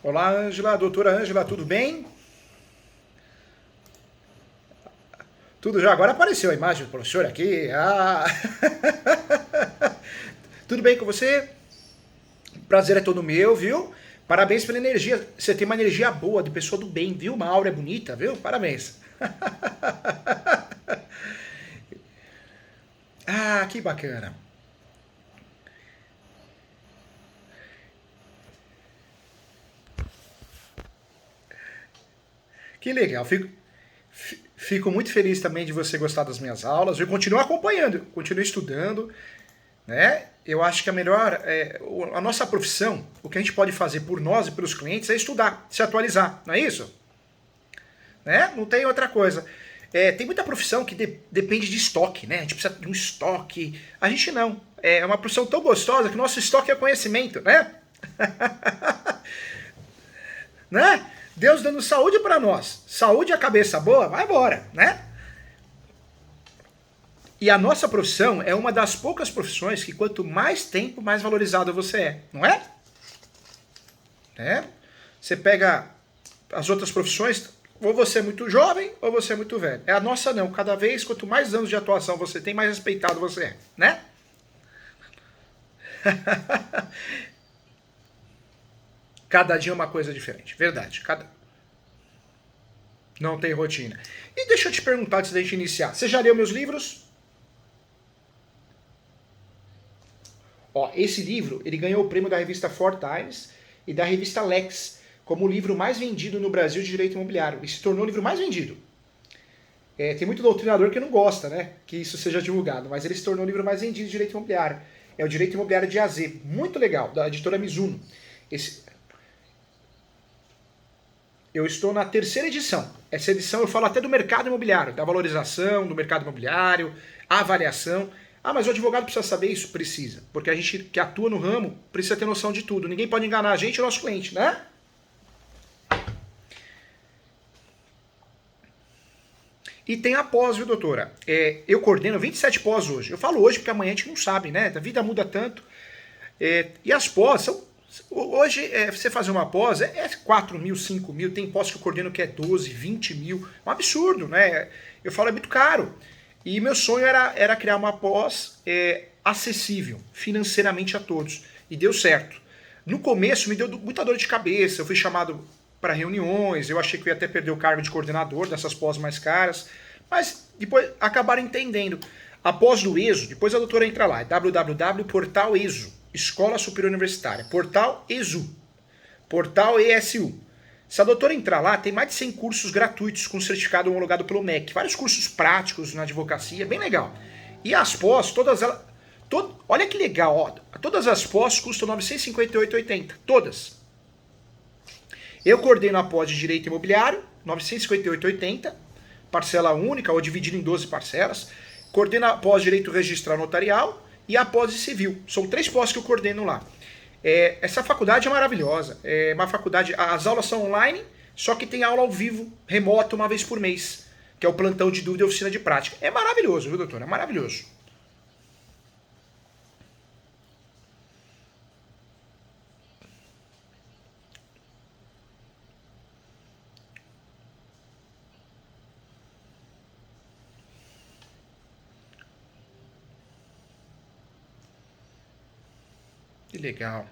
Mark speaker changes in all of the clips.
Speaker 1: Olá, Ângela, doutora Ângela, tudo bem? Tudo já, agora apareceu a imagem do professor aqui. Ah. Tudo bem com você? Prazer é todo meu, viu? Parabéns pela energia. Você tem uma energia boa, de pessoa do bem, viu? Uma aura bonita, viu? Parabéns. Ah, que bacana. Que legal. Fico muito feliz também de você gostar das minhas aulas. Eu continuo acompanhando, continuo estudando, né? Eu acho que a nossa profissão, o que a gente pode fazer por nós e pelos clientes é estudar, se atualizar, não é isso? Né? Não tem outra coisa. Tem muita profissão que depende de estoque, né? A gente precisa de um estoque. A gente não. É uma profissão tão gostosa que o nosso estoque é conhecimento, né? Né? Deus dando saúde para nós. Saúde e a cabeça boa, vai embora, né? E a nossa profissão é uma das poucas profissões que quanto mais tempo, mais valorizado você é, não é? É. Você pega as outras profissões, ou você é muito jovem ou você é muito velho. É a nossa não. Cada vez, quanto mais anos de atuação você tem, mais respeitado você é, né? Cada dia é uma coisa diferente, verdade. Não tem rotina. E deixa eu te perguntar antes da gente iniciar. Você já leu meus livros? Ó, esse livro, ele ganhou o prêmio da revista Four Times e da revista Lex como o livro mais vendido no Brasil de direito imobiliário. E se tornou o livro mais vendido. Tem muito doutrinador que não gosta, né, que isso seja divulgado, mas ele se tornou o livro mais vendido de direito imobiliário. É o Direito Imobiliário de AZ, muito legal, da editora Mizuno. Esse, eu estou na terceira edição. Essa edição eu falo até do mercado imobiliário, da valorização do mercado imobiliário, a avaliação. Ah, mas o advogado precisa saber isso? Precisa. Porque a gente que atua no ramo precisa ter noção de tudo. Ninguém pode enganar a gente e o nosso cliente, né? E tem a pós, viu, doutora? Eu coordeno 27 pós hoje. Eu falo hoje porque amanhã a gente não sabe, né? A vida muda tanto. E as pós são. Hoje, você fazer uma pós é 4 mil, 5 mil. Tem pós que eu coordeno que é 12, 20 mil. Um absurdo, né? Eu falo, é muito caro. E meu sonho era criar uma pós acessível financeiramente a todos. E deu certo. No começo me deu muita dor de cabeça. Eu fui chamado para reuniões. Eu achei que eu ia até perder o cargo de coordenador dessas pós mais caras. Mas depois acabaram entendendo. A pós do ESO, depois a doutora entra lá, é www.portal.eso, Escola Superior Universitária, Portal ESU, Portal ESU. Se a doutora entrar lá, tem mais de 100 cursos gratuitos com certificado homologado pelo MEC, vários cursos práticos na advocacia, bem legal. E as pós, todas elas, olha que legal, ó, todas as pós custam R$ 958,80, todas. Eu coordeno a pós de Direito Imobiliário, R$ 958,80, parcela única ou dividida em 12 parcelas. Coordeno a pós de Direito Registral Notarial e a pós de Civil. São 3 pós que eu coordeno lá. Essa faculdade é maravilhosa. É uma faculdade, as aulas são online, só que tem aula ao vivo, remota, uma vez por mês, que é o plantão de dúvida e oficina de prática. É maravilhoso, viu, doutor? É maravilhoso. Que legal.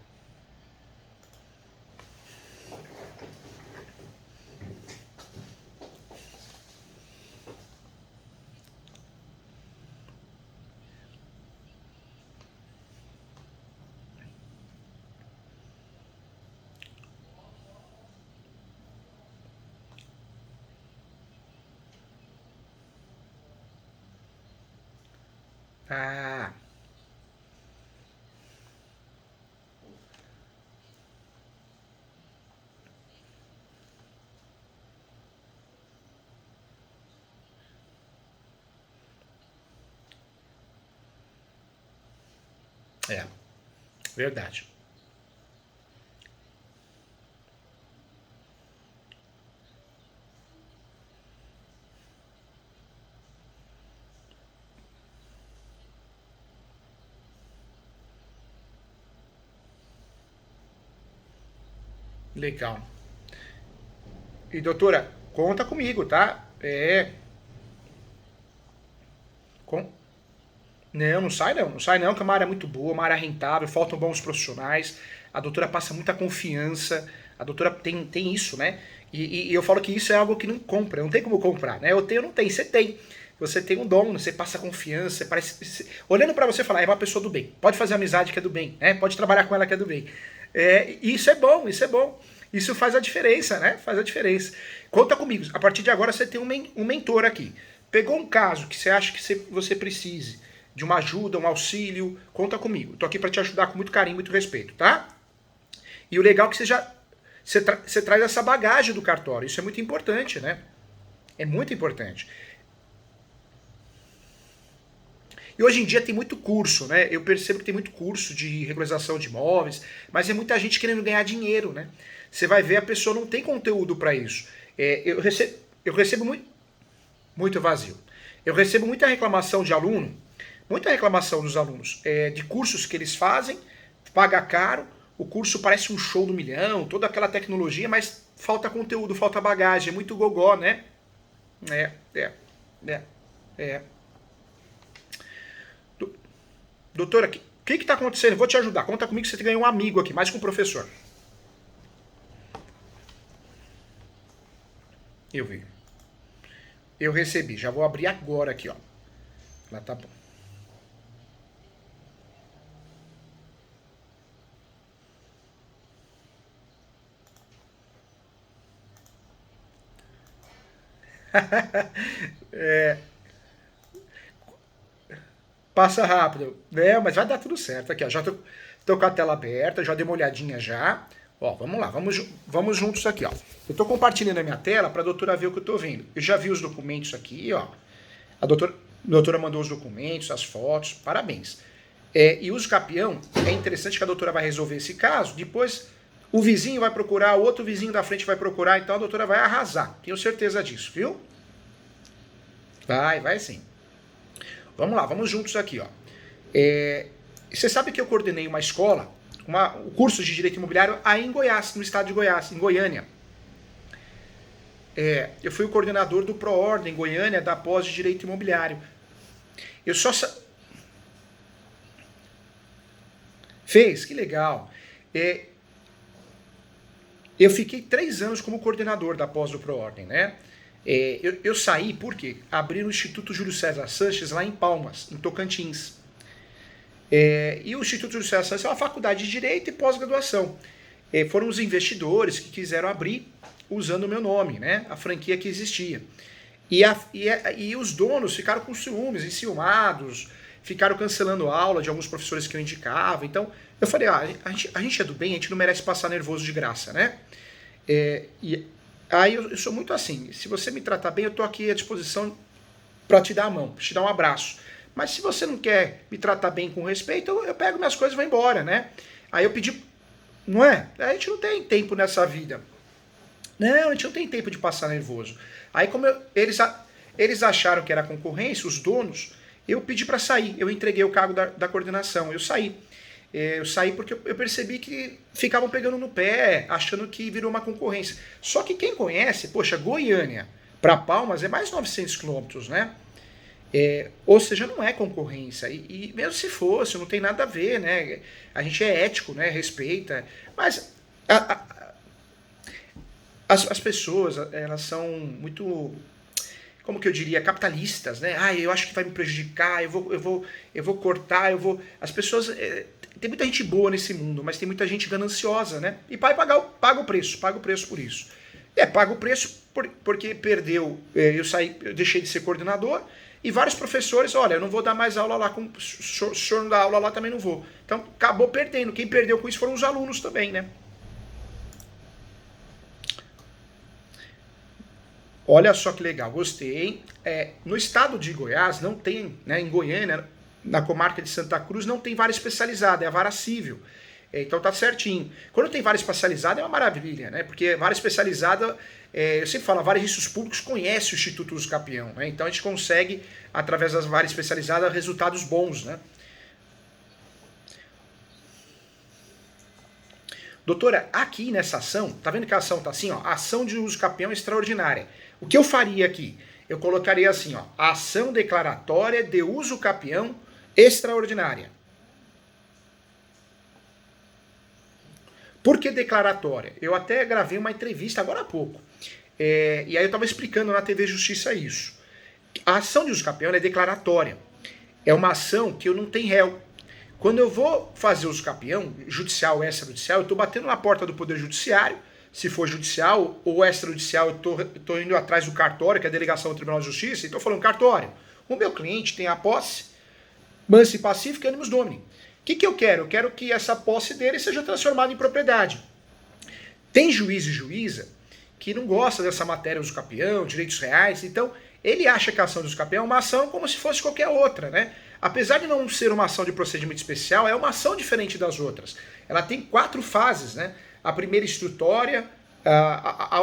Speaker 1: Ah, é, verdade. Legal. E doutora, conta comigo, tá? Com... Não, não sai não. Não sai não, que é uma área muito boa, uma área rentável, faltam bons profissionais. A doutora passa muita confiança. A doutora tem isso, né? E eu falo que isso é algo que não compra, não tem como comprar, né? Eu tenho, não tem, você tem. Você tem um dom, você passa confiança, você parece. Olhando pra você, falar, é uma pessoa do bem. Pode fazer amizade que é do bem, né? Pode trabalhar com ela que é do bem. Isso é bom, isso é bom. Isso faz a diferença, né? Faz a diferença. Conta comigo. A partir de agora você tem um mentor aqui. Pegou um caso que você acha que você precise de uma ajuda, um auxílio, conta comigo. Tô aqui para te ajudar com muito carinho, muito respeito, tá? E o legal é que você traz essa bagagem do cartório. Isso é muito importante, né? É muito importante. E hoje em dia tem muito curso, né? Eu percebo que tem muito curso de regularização de imóveis, mas é muita gente querendo ganhar dinheiro, né? Você vai ver, a pessoa não tem conteúdo para isso. Eu recebo muito vazio. Eu recebo muita reclamação de aluno, muita reclamação dos alunos, de cursos que eles fazem, paga caro, o curso parece um show do milhão, toda aquela tecnologia, mas falta conteúdo, falta bagagem, é muito gogó, né? É, é, é, é. Doutora, o que está acontecendo? Vou te ajudar. Conta comigo que você ganhou um amigo aqui, mais com o professor. Eu vi. Eu recebi. Já vou abrir agora aqui, ó. Lá tá bom. Passa rápido. Mas vai dar tudo certo aqui, ó. Já tô com a tela aberta, já dei uma olhadinha já. Ó, vamos lá, vamos juntos aqui, ó. Eu tô compartilhando a minha tela para a doutora ver o que eu tô vendo. Eu já vi os documentos aqui, ó. A doutora mandou os documentos, as fotos, parabéns. E uso capião, é interessante que a doutora vai resolver esse caso, depois o vizinho vai procurar, o outro vizinho da frente vai procurar, então a doutora vai arrasar. Tenho certeza disso, viu? Vai sim. Vamos lá, vamos juntos aqui, ó. Você sabe que eu coordenei uma escola, um curso de Direito Imobiliário aí em Goiás, no estado de Goiás, em Goiânia. Eu fui o coordenador do ProOrdem em Goiânia, da pós de Direito Imobiliário. Eu só... Fez? Que legal. Eu fiquei 3 anos como coordenador da pós do ProOrdem, né? Eu saí porque abri o Instituto Júlio César Sanches lá em Palmas, em Tocantins. E o Instituto Júlio César Sanches é uma faculdade de Direito e pós-graduação. Foram os investidores que quiseram abrir usando o meu nome, né? A franquia que existia. E os donos ficaram com ciúmes, enciumados, ficaram cancelando aula de alguns professores que eu indicava. Então, eu falei, a gente é do bem, a gente não merece passar nervoso de graça, né? Aí eu sou muito assim, se você me tratar bem, eu tô aqui à disposição para te dar a mão, pra te dar um abraço. Mas se você não quer me tratar bem com respeito, eu pego minhas coisas e vou embora, né? Aí eu pedi, não é? A gente não tem tempo nessa vida. Não, a gente não tem tempo de passar nervoso. Aí como eles acharam que era concorrência, os donos, eu pedi para sair, eu entreguei o cargo da coordenação, eu saí. Eu saí porque eu percebi que ficavam pegando no pé, achando que virou uma concorrência. Só que quem conhece, poxa, Goiânia para Palmas é mais 900 quilômetros, né? Ou seja, não é concorrência. E mesmo se fosse, não tem nada a ver, né? A gente é ético, né? Respeita. Mas as pessoas, elas são muito, como que eu diria, capitalistas, né? Eu acho que vai me prejudicar, eu vou cortar, eu vou... As pessoas... tem muita gente boa nesse mundo, mas tem muita gente gananciosa, né? E paga o preço por isso. Paga o preço porque perdeu, eu deixei de ser coordenador, e vários professores, olha, eu não vou dar mais aula lá, se o senhor não dá aula lá, também não vou. Então, acabou perdendo. Quem perdeu com isso foram os alunos também, né? Olha só que legal, gostei. No estado de Goiás não tem, né, em Goiânia, na comarca de Santa Cruz, não tem vara especializada, é a vara civil. Então tá certinho. Quando tem vara especializada é uma maravilha, né? Porque vara especializada, eu sempre falo, a vara de registros públicos conhece o Instituto Uso Capião, né? Então a gente consegue, através das varas especializadas, resultados bons, né? Doutora, aqui nessa ação, tá vendo que a ação tá assim, ó? Ação de uso capião extraordinária. O que eu faria aqui? Eu colocaria assim, ó, ação declaratória de uso capião extraordinária. Por que declaratória? Eu até gravei uma entrevista agora há pouco. E aí eu estava explicando na TV Justiça isso. A ação de uso capião é declaratória. É uma ação que eu não tenho réu. Quando eu vou fazer uso capião, judicial ou extrajudicial, eu estou batendo na porta do Poder Judiciário. Se for judicial ou extrajudicial, eu estou indo atrás do cartório, que é a delegação do Tribunal de Justiça, e estou falando, cartório, o meu cliente tem a posse, mansa e pacífica, animus domini. O que eu quero? Eu quero que essa posse dele seja transformada em propriedade. Tem juiz e juíza que não gosta dessa matéria uso capião, direitos reais, então ele acha que a ação de uso capião é uma ação como se fosse qualquer outra, né? Apesar de não ser uma ação de procedimento especial, é uma ação diferente das outras. Ela tem 4 fases, né? A primeira instrutória,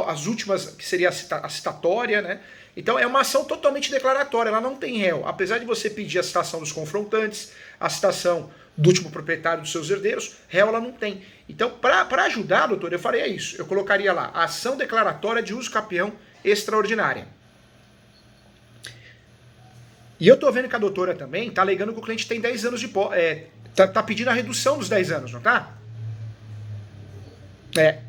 Speaker 1: as últimas, que seria a citatória, né? Então é uma ação totalmente declaratória, ela não tem réu. Apesar de você pedir a citação dos confrontantes, a citação do último proprietário dos seus herdeiros, réu ela não tem. Então, para ajudar, doutor, eu faria isso. Eu colocaria lá, ação declaratória de uso capião extraordinária. E eu tô vendo que a doutora também tá alegando que o cliente tem 10 anos de tá pedindo a redução dos 10 anos, não tá? É.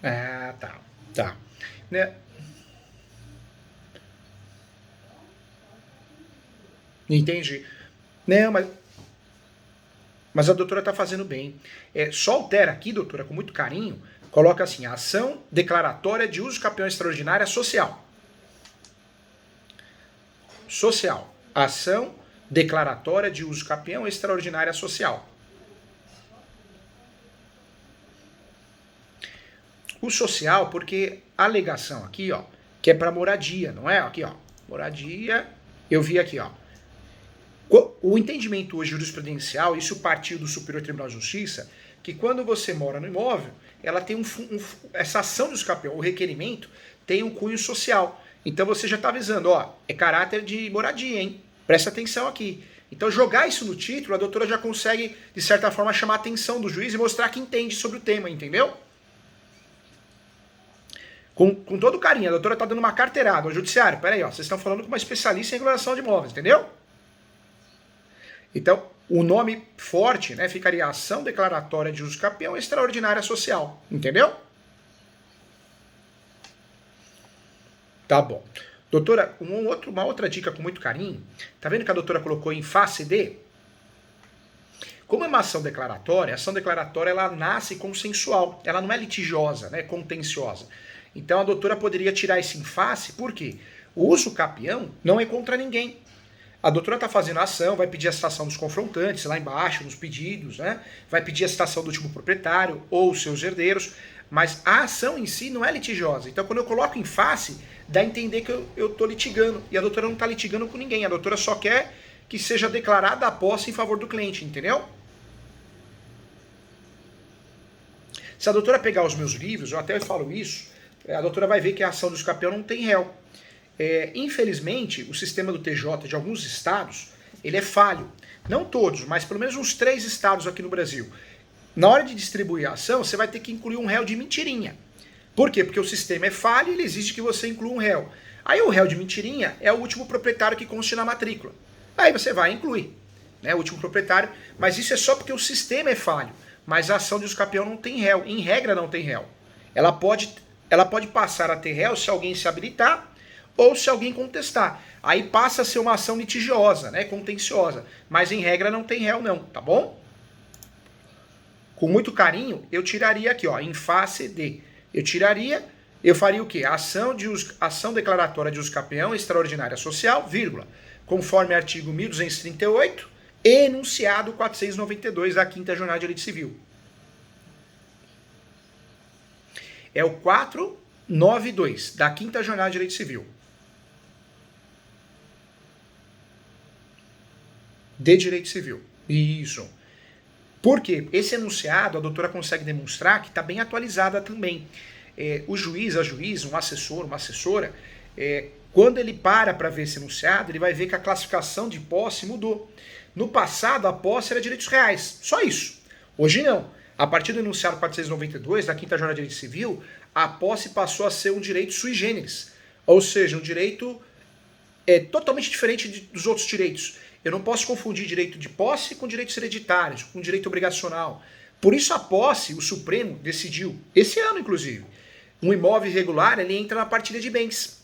Speaker 1: Ah, tá. Tá. Né? Entendi. Não, mas a doutora está fazendo bem. Só altera aqui, doutora, com muito carinho, coloca assim, ação declaratória de uso capião extraordinária social. Social. Ação declaratória de uso capião extraordinária social. O social, porque a alegação aqui, ó, que é para moradia, não é? Aqui, ó, moradia, eu vi aqui, ó. O entendimento hoje jurisprudencial, isso partiu do Superior Tribunal de Justiça, que quando você mora no imóvel, ela tem essa ação do escapião, o requerimento, tem um cunho social. Então você já está avisando, ó, é caráter de moradia, hein? Presta atenção aqui. Então jogar isso no título, a doutora já consegue, de certa forma, chamar a atenção do juiz e mostrar que entende sobre o tema, entendeu? Com todo carinho, a doutora está dando uma carteirada ao judiciário. Peraí, ó, vocês estão falando com uma especialista em regulação de imóveis, entendeu? Então, o nome forte, né, ficaria ação declaratória de uso capião extraordinária social, entendeu? Tá bom. Doutora, uma outra dica com muito carinho. Tá vendo que a doutora colocou em face de? Como é uma ação declaratória, a ação declaratória ela nasce consensual, ela não é litigiosa, né, contenciosa. Então a doutora poderia tirar esse em face, por quê? O uso capião não é contra ninguém. A doutora está fazendo a ação, vai pedir a citação dos confrontantes lá embaixo, nos pedidos, né? Vai pedir a citação do último proprietário ou seus herdeiros, mas a ação em si não é litigiosa. Então quando eu coloco em face, dá a entender que eu estou litigando. E a doutora não está litigando com ninguém, a doutora só quer que seja declarada a posse em favor do cliente, entendeu? Se a doutora pegar os meus livros, eu até falo isso, a doutora vai ver que a ação do escapião não tem réu. Infelizmente, o sistema do TJ de alguns estados, ele é falho. Não todos, mas pelo menos uns 3 estados aqui no Brasil. Na hora de distribuir a ação, você vai ter que incluir um réu de mentirinha. Por quê? Porque o sistema é falho e ele exige que você inclua um réu. Aí o réu de mentirinha é o último proprietário que conste na matrícula. Aí você vai incluir, né, o último proprietário, mas isso é só porque o sistema é falho. Mas a ação de uso capião não tem réu. Em regra, não tem réu. Ela pode passar a ter réu se alguém se habilitar ou se alguém contestar. Aí passa a ser uma ação litigiosa, né, contenciosa. Mas em regra não tem réu não, tá bom? Com muito carinho, eu tiraria aqui, ó, em face de. Eu faria o quê? Ação declaratória de uso capião extraordinária social, vírgula, conforme artigo 1238, enunciado 492 da 5ª Jornada de Direito Civil. É o 492 da Quinta Jornada de Direito Civil. De Direito Civil. Isso. Porque esse enunciado, a doutora consegue demonstrar que está bem atualizada também. O juiz, a juíza, um assessor, uma assessora, quando ele para ver esse enunciado, ele vai ver que a classificação de posse mudou. No passado, a posse era direitos reais. Só isso. Hoje não. A partir do enunciado 492 da Quinta Jornada de Direito Civil, a posse passou a ser um direito sui generis. Ou seja, um direito totalmente diferente dos outros direitos. Eu não posso confundir direito de posse com direitos hereditários, com direito obrigacional. Por isso a posse, o Supremo decidiu, esse ano inclusive, um imóvel irregular, ele entra na partilha de bens.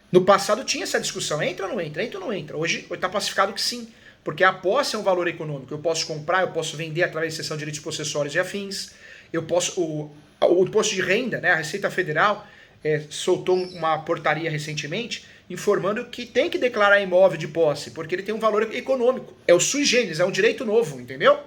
Speaker 1: No passado tinha essa discussão, entra ou não entra, entra ou não entra. Hoje está pacificado que sim, porque a posse é um valor econômico. Eu posso comprar, eu posso vender através de cessão de direitos possessórios e afins. Eu posso, o imposto de renda, né, a Receita Federal soltou uma portaria recentemente informando que tem que declarar imóvel de posse, porque ele tem um valor econômico. É o sui generis, é um direito novo, entendeu?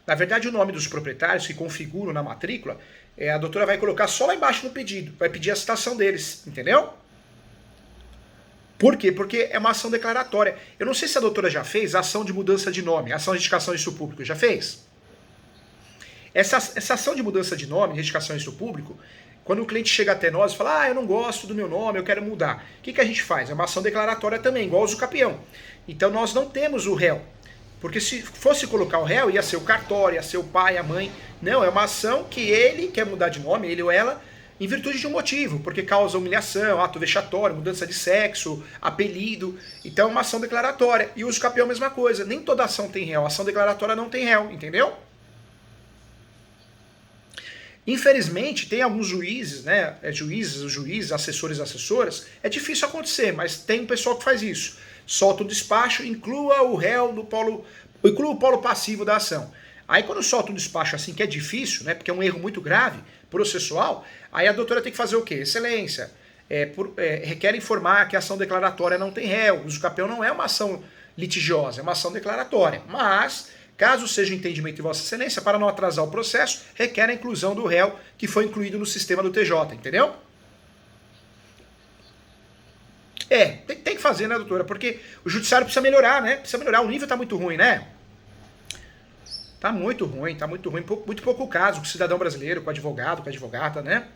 Speaker 1: Na verdade, o nome dos proprietários que configuram na matrícula, a doutora vai colocar só lá embaixo no pedido, vai pedir a citação deles, entendeu? Por quê? Porque é uma ação declaratória. Eu não sei se a doutora já fez ação de mudança de nome, ação de indicação de isso público, já fez? Essa ação de mudança de nome, de indicação de isso público, quando o cliente chega até nós e fala, eu não gosto do meu nome, eu quero mudar, o que a gente faz? É uma ação declaratória também, igual o capião. Então nós não temos o réu. Porque se fosse colocar o réu, ia ser o cartório, ia ser o pai, a mãe. Não, é uma ação que ele quer mudar de nome, ele ou ela, em virtude de um motivo, porque causa humilhação, ato vexatório, mudança de sexo, apelido. Então é uma ação declaratória. E o uso capião é a mesma coisa. Nem toda ação tem réu. A ação declaratória não tem réu, entendeu? Infelizmente, tem alguns juízes, né? Juízes, assessores e assessoras. É difícil acontecer, mas tem um pessoal que faz isso. Solta o despacho, inclua o réu no polo. Inclua o polo passivo da ação. Aí quando solta um despacho assim, que é difícil, né? Porque é um erro muito grave, processual, aí a doutora tem que fazer o quê? Excelência. Requer informar que a ação declaratória não tem réu. O uso capião não é uma ação litigiosa, é uma ação declaratória. Mas, caso seja entendimento de Vossa Excelência, para não atrasar o processo, requer a inclusão do réu que foi incluído no sistema do TJ, entendeu? Tem que fazer, né, doutora? Porque o judiciário precisa melhorar, né? Precisa melhorar, o nível tá muito ruim, né? Tá muito ruim, tá muito ruim. Muito pouco caso com o cidadão brasileiro, com o advogado, com a advogada, né?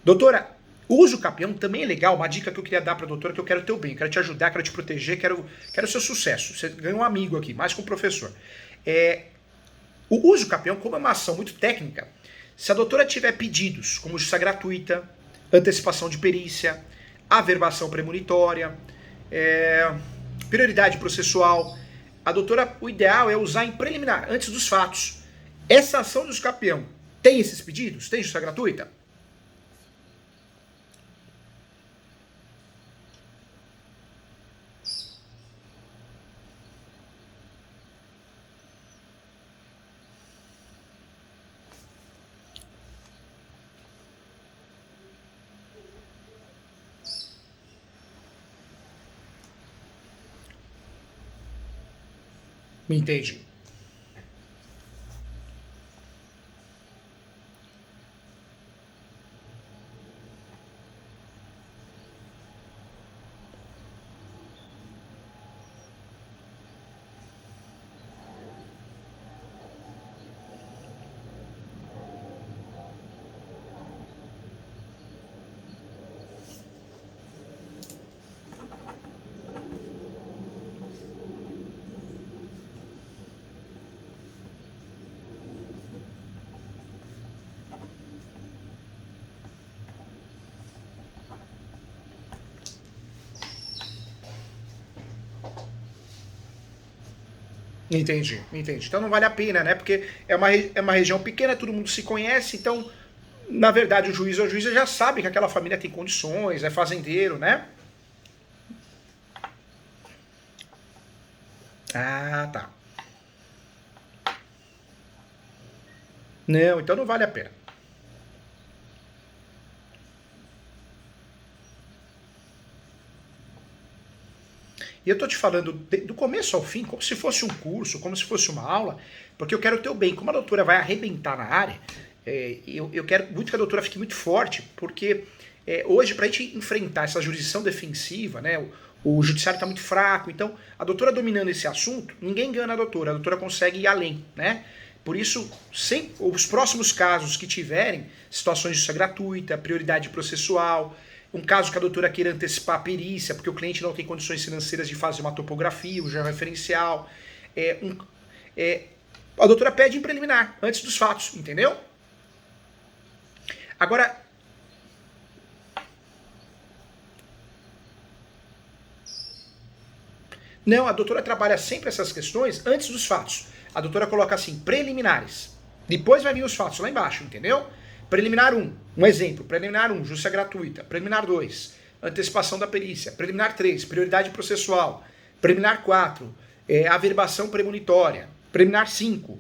Speaker 1: Doutora, o uso capião também é legal, uma dica que eu queria dar pra doutora, que eu quero teu bem, quero te ajudar, quero te proteger, quero seu sucesso. Você ganhou um amigo aqui, mais que um professor. O uso capião, como é uma ação muito técnica, se a doutora tiver pedidos, como justiça gratuita, antecipação de perícia, averbação premonitória, prioridade processual, a doutora, o ideal é usar em preliminar, antes dos fatos. Essa ação do uso capião tem esses pedidos? Tem justiça gratuita? Me entende? Entendi. Então não vale a pena, né? Porque é uma região pequena, todo mundo se conhece, então, na verdade, o juiz ou a juíza já sabe que aquela família tem condições, é fazendeiro, né? Ah, tá. Não, então não vale a pena. E eu tô te falando do começo ao fim, como se fosse um curso, como se fosse uma aula, porque eu quero o teu bem. Como a doutora vai arrebentar na área, eu quero muito que a doutora fique muito forte, porque hoje, para a gente enfrentar essa jurisdição defensiva, né, o judiciário está muito fraco, então a doutora dominando esse assunto, ninguém engana a doutora consegue ir além, né? Por isso, os próximos casos que tiverem, situações de justiça gratuita, prioridade processual, um caso que a doutora queira antecipar a perícia, porque o cliente não tem condições financeiras de fazer uma topografia, um georreferencial, a doutora pede em preliminar, antes dos fatos, entendeu? Agora, não, a doutora trabalha sempre essas questões antes dos fatos. A doutora coloca assim, preliminares. Depois vai vir os fatos lá embaixo, entendeu? Preliminar 1, um exemplo. Preliminar 1, justiça gratuita. Preliminar 2, antecipação da perícia. Preliminar 3, prioridade processual. Preliminar 4, averbação premonitória. Preliminar 5,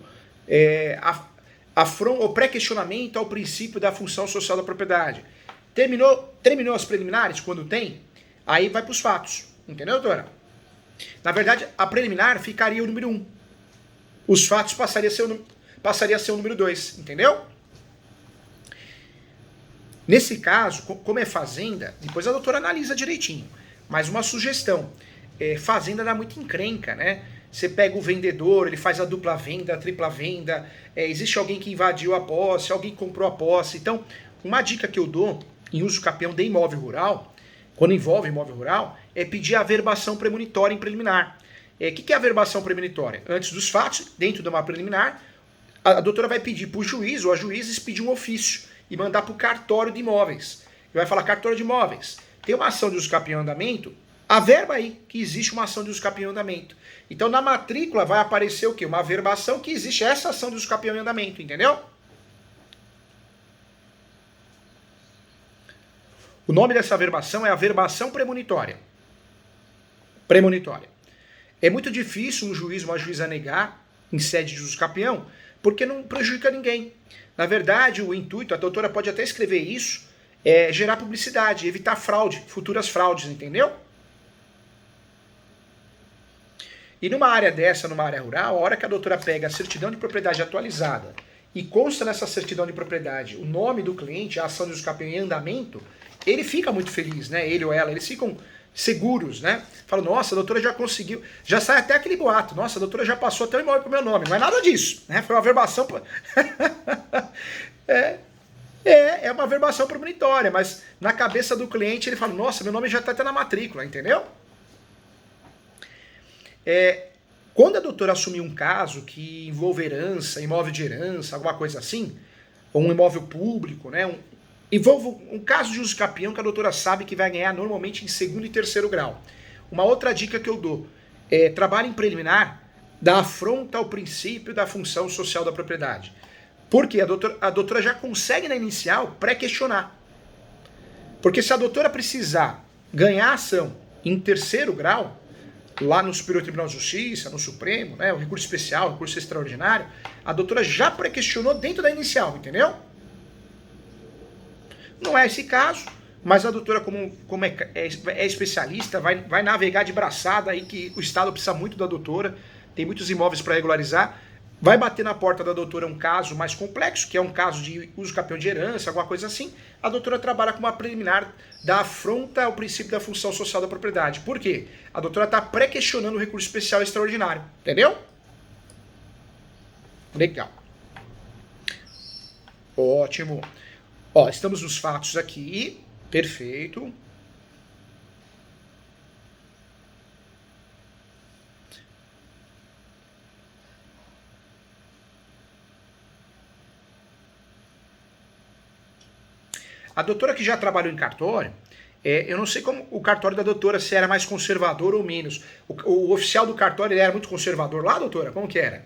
Speaker 1: o pré-questionamento ao princípio da função social da propriedade. Terminou as preliminares, quando tem, aí vai para os fatos. Entendeu, doutora? Na verdade, a preliminar ficaria o número 1. Os fatos passaria a ser o número 2, entendeu? Nesse caso, como é fazenda, depois a doutora analisa direitinho. Mas uma sugestão, fazenda dá muita encrenca, né? Você pega o vendedor, ele faz a dupla venda, a tripla venda, existe alguém que invadiu a posse, alguém que comprou a posse. Então, uma dica que eu dou em uso capião de imóvel rural, quando envolve imóvel rural, é pedir a averbação premonitória em preliminar. O que é a averbação premonitória? Antes dos fatos, dentro de uma preliminar, a doutora vai pedir para o juiz ou a juíza expedir um ofício e mandar para o cartório de imóveis. E vai falar, cartório de imóveis, tem uma ação de uso capião em andamento? Averba aí que existe uma ação de uso capião em andamento. Então na matrícula vai aparecer o quê? Uma averbação que existe essa ação de uso capião em andamento, entendeu? O nome dessa averbação é averbação premonitória. Premonitória. É muito difícil um juiz ou uma juíza negar em sede de uso capião, porque não prejudica ninguém. Na verdade, o intuito, a doutora pode até escrever isso, é gerar publicidade, evitar fraude, futuras fraudes, entendeu? E numa área dessa, numa área rural, a hora que a doutora pega a certidão de propriedade atualizada e consta nessa certidão de propriedade o nome do cliente, a ação de uso capião em andamento, ele fica muito feliz, né? Ele ou ela, eles ficam seguros, né? Falam, nossa, a doutora já conseguiu, já sai até aquele boato, nossa, a doutora já passou até o imóvel pro meu nome. Não é nada disso, né? Foi uma averbação. É uma averbação premonitória, mas na cabeça do cliente ele fala, nossa, meu nome já está até na matrícula, entendeu? Quando a doutora assumir um caso que envolve herança, imóvel de herança, alguma coisa assim, ou um imóvel público, né? Envolve um caso de uso capião que a doutora sabe que vai ganhar normalmente em segundo e terceiro grau. Uma outra dica que eu dou é trabalho em preliminar dá afronta ao princípio da função social da propriedade. Porque a doutora já consegue na inicial pré-questionar. Porque se a doutora precisar ganhar ação em terceiro grau, lá no Superior Tribunal de Justiça, no Supremo, né, o recurso especial, o recurso extraordinário, a doutora já pré-questionou dentro da inicial, entendeu? Não é esse caso, mas a doutora, como é especialista, vai navegar de braçada aí, que o Estado precisa muito da doutora, tem muitos imóveis para regularizar, vai bater na porta da doutora um caso mais complexo, que é um caso de uso capião de herança, alguma coisa assim, a doutora trabalha com uma preliminar da afronta ao princípio da função social da propriedade. Por quê? A doutora está pré-questionando o recurso especial extraordinário, entendeu? Legal. Ótimo. Ó, estamos nos fatos aqui, perfeito. A doutora que já trabalhou em cartório, eu não sei como o cartório da doutora, se era mais conservador ou menos. O oficial do cartório ele era muito conservador lá, doutora? Como que era?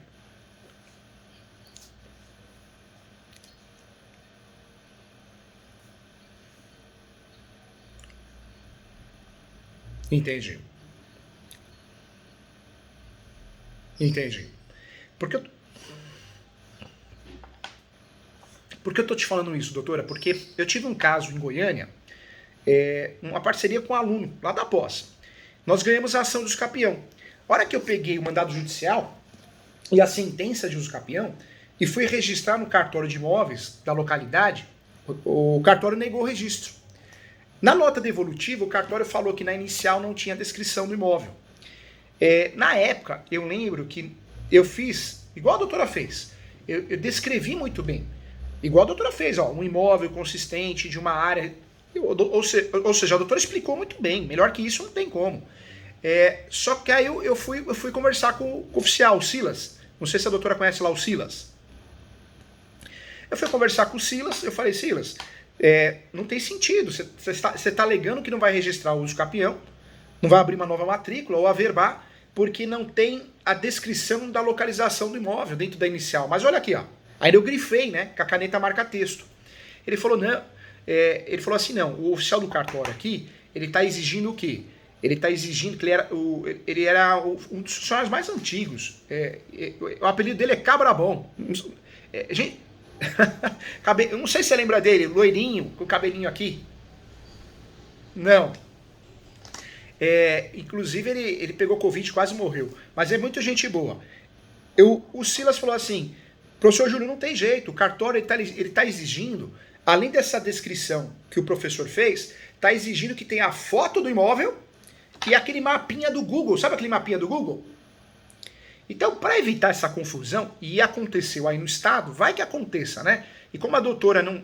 Speaker 1: Entendi. Entendi. Porque Por que eu tô te falando isso, doutora? Porque eu tive um caso em Goiânia, uma parceria com um aluno lá da pós. Nós ganhamos a ação de uso capião. A hora que eu peguei o mandado judicial e a sentença de uso capião e fui registrar no cartório de imóveis da localidade, o cartório negou o registro. Na nota devolutiva, o cartório falou que na inicial não tinha descrição do imóvel. Na época, eu lembro que eu fiz, igual a doutora fez, eu descrevi muito bem. Igual a doutora fez, ó, um imóvel consistente de uma área. Ou seja, a doutora explicou muito bem. Melhor que isso não tem como. Só que aí eu fui conversar com o oficial, o Silas. Não sei se a doutora conhece lá o Silas. Eu fui conversar com o Silas, eu falei, Silas, não tem sentido. Você está alegando que não vai registrar o uso capião, não vai abrir uma nova matrícula ou averbar, porque não tem a descrição da localização do imóvel dentro da inicial. Mas olha aqui, ó. Aí eu grifei, né, com a caneta marca-texto. Ele falou, não, ele falou assim, não, o oficial do cartório aqui, ele está exigindo o quê? Ele está exigindo que ele era um dos funcionários mais antigos. O apelido dele é Cabrabom. Gente, eu não sei se você lembra dele, loirinho, com o cabelinho aqui. Não. Inclusive ele pegou Covid e quase morreu. Mas é muito gente boa. O Silas falou assim, professor Júlio, não tem jeito, o cartório ele tá exigindo, além dessa descrição que o professor fez, está exigindo que tenha a foto do imóvel e aquele mapinha do Google. Sabe aquele mapinha do Google? Então, para evitar essa confusão, e aconteceu aí no estado, vai que aconteça, né? E como a doutora não...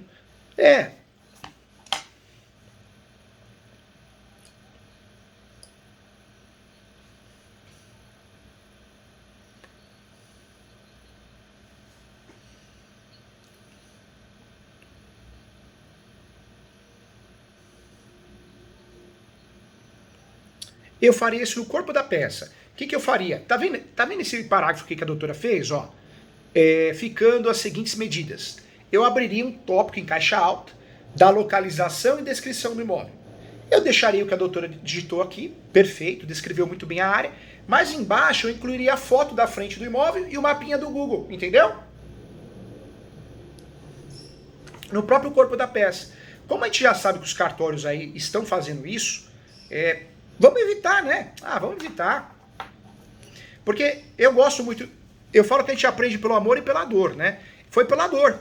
Speaker 1: Eu faria isso no corpo da peça. O que eu faria? Tá vendo esse parágrafo aqui que a doutora fez? Ó, ficando as seguintes medidas. Eu abriria um tópico em caixa alta da localização e descrição do imóvel. Eu deixaria o que a doutora digitou aqui, perfeito, descreveu muito bem a área, mas embaixo eu incluiria a foto da frente do imóvel e o mapinha do Google, entendeu? No próprio corpo da peça. Como a gente já sabe que os cartórios aí estão fazendo isso, vamos evitar, né? Vamos evitar. Porque eu gosto muito... Eu falo que a gente aprende pelo amor e pela dor, né? Foi pela dor.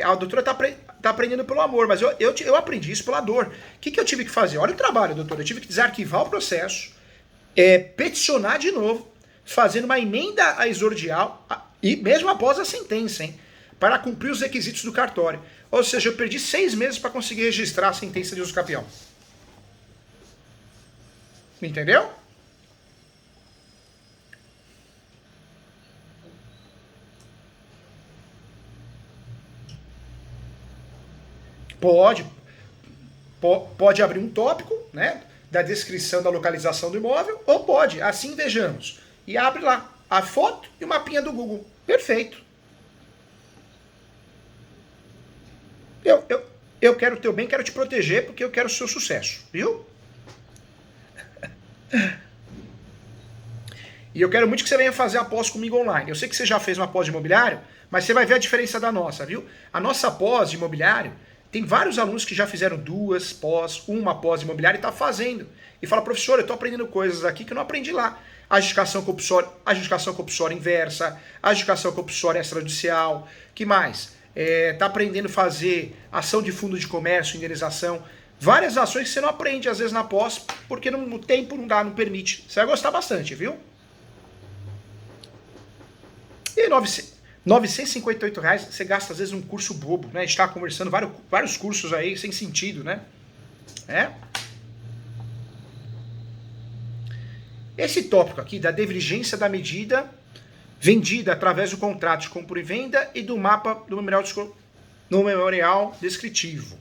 Speaker 1: A doutora tá aprendendo pelo amor, mas eu aprendi isso pela dor. O que eu tive que fazer? Olha o trabalho, doutora. Eu tive que desarquivar o processo, peticionar de novo, fazendo uma emenda a exordial, e mesmo após a sentença, hein? Para cumprir os requisitos do cartório. Ou seja, eu perdi 6 meses para conseguir registrar a sentença de uso capião. Entendeu? Pode abrir um tópico, né, da descrição da localização do imóvel, ou pode, assim vejamos, e abre lá a foto e o mapinha do Google. Perfeito. Eu quero o teu bem, quero te proteger, porque eu quero o seu sucesso, viu? E eu quero muito que você venha fazer a pós comigo online. Eu sei que você já fez uma pós de imobiliário, mas você vai ver a diferença da nossa, viu? A nossa pós de imobiliário, tem vários alunos que já fizeram 2 pós, uma pós de imobiliário e tá fazendo. E fala, professor, eu tô aprendendo coisas aqui que eu não aprendi lá. Adjudicação compulsória inversa, adjudicação compulsória extrajudicial, que mais? Tá aprendendo a fazer ação de fundo de comércio, indenização, várias ações que você não aprende às vezes na pós, porque no tempo não dá, não permite. Você vai gostar bastante, viu? E R$ 958 você gasta às vezes num curso bobo, né? A gente tá conversando vários cursos aí sem sentido, né? Esse tópico aqui da divergência da medida vendida através do contrato de compra e venda e do mapa do memorial descritivo.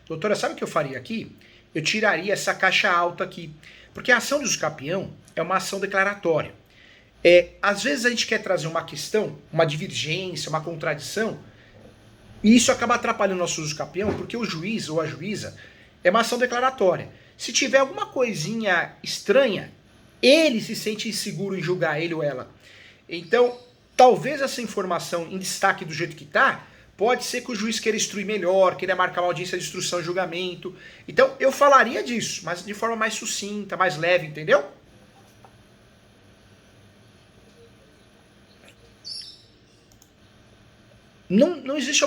Speaker 1: Doutora, sabe o que eu faria aqui? Eu tiraria essa caixa alta aqui. Porque a ação de usucapião é uma ação declaratória. Às vezes a gente quer trazer uma questão, uma divergência, uma contradição, e isso acaba atrapalhando o nosso usucapião, porque o juiz ou a juíza é uma ação declaratória. Se tiver alguma coisinha estranha, ele se sente inseguro em julgar, ele ou ela. Então, talvez essa informação em destaque do jeito que está, pode ser que o juiz queira instruir melhor, queira marcar uma audiência de instrução e julgamento. Então, eu falaria disso, mas de forma mais sucinta, mais leve, entendeu? Não existe...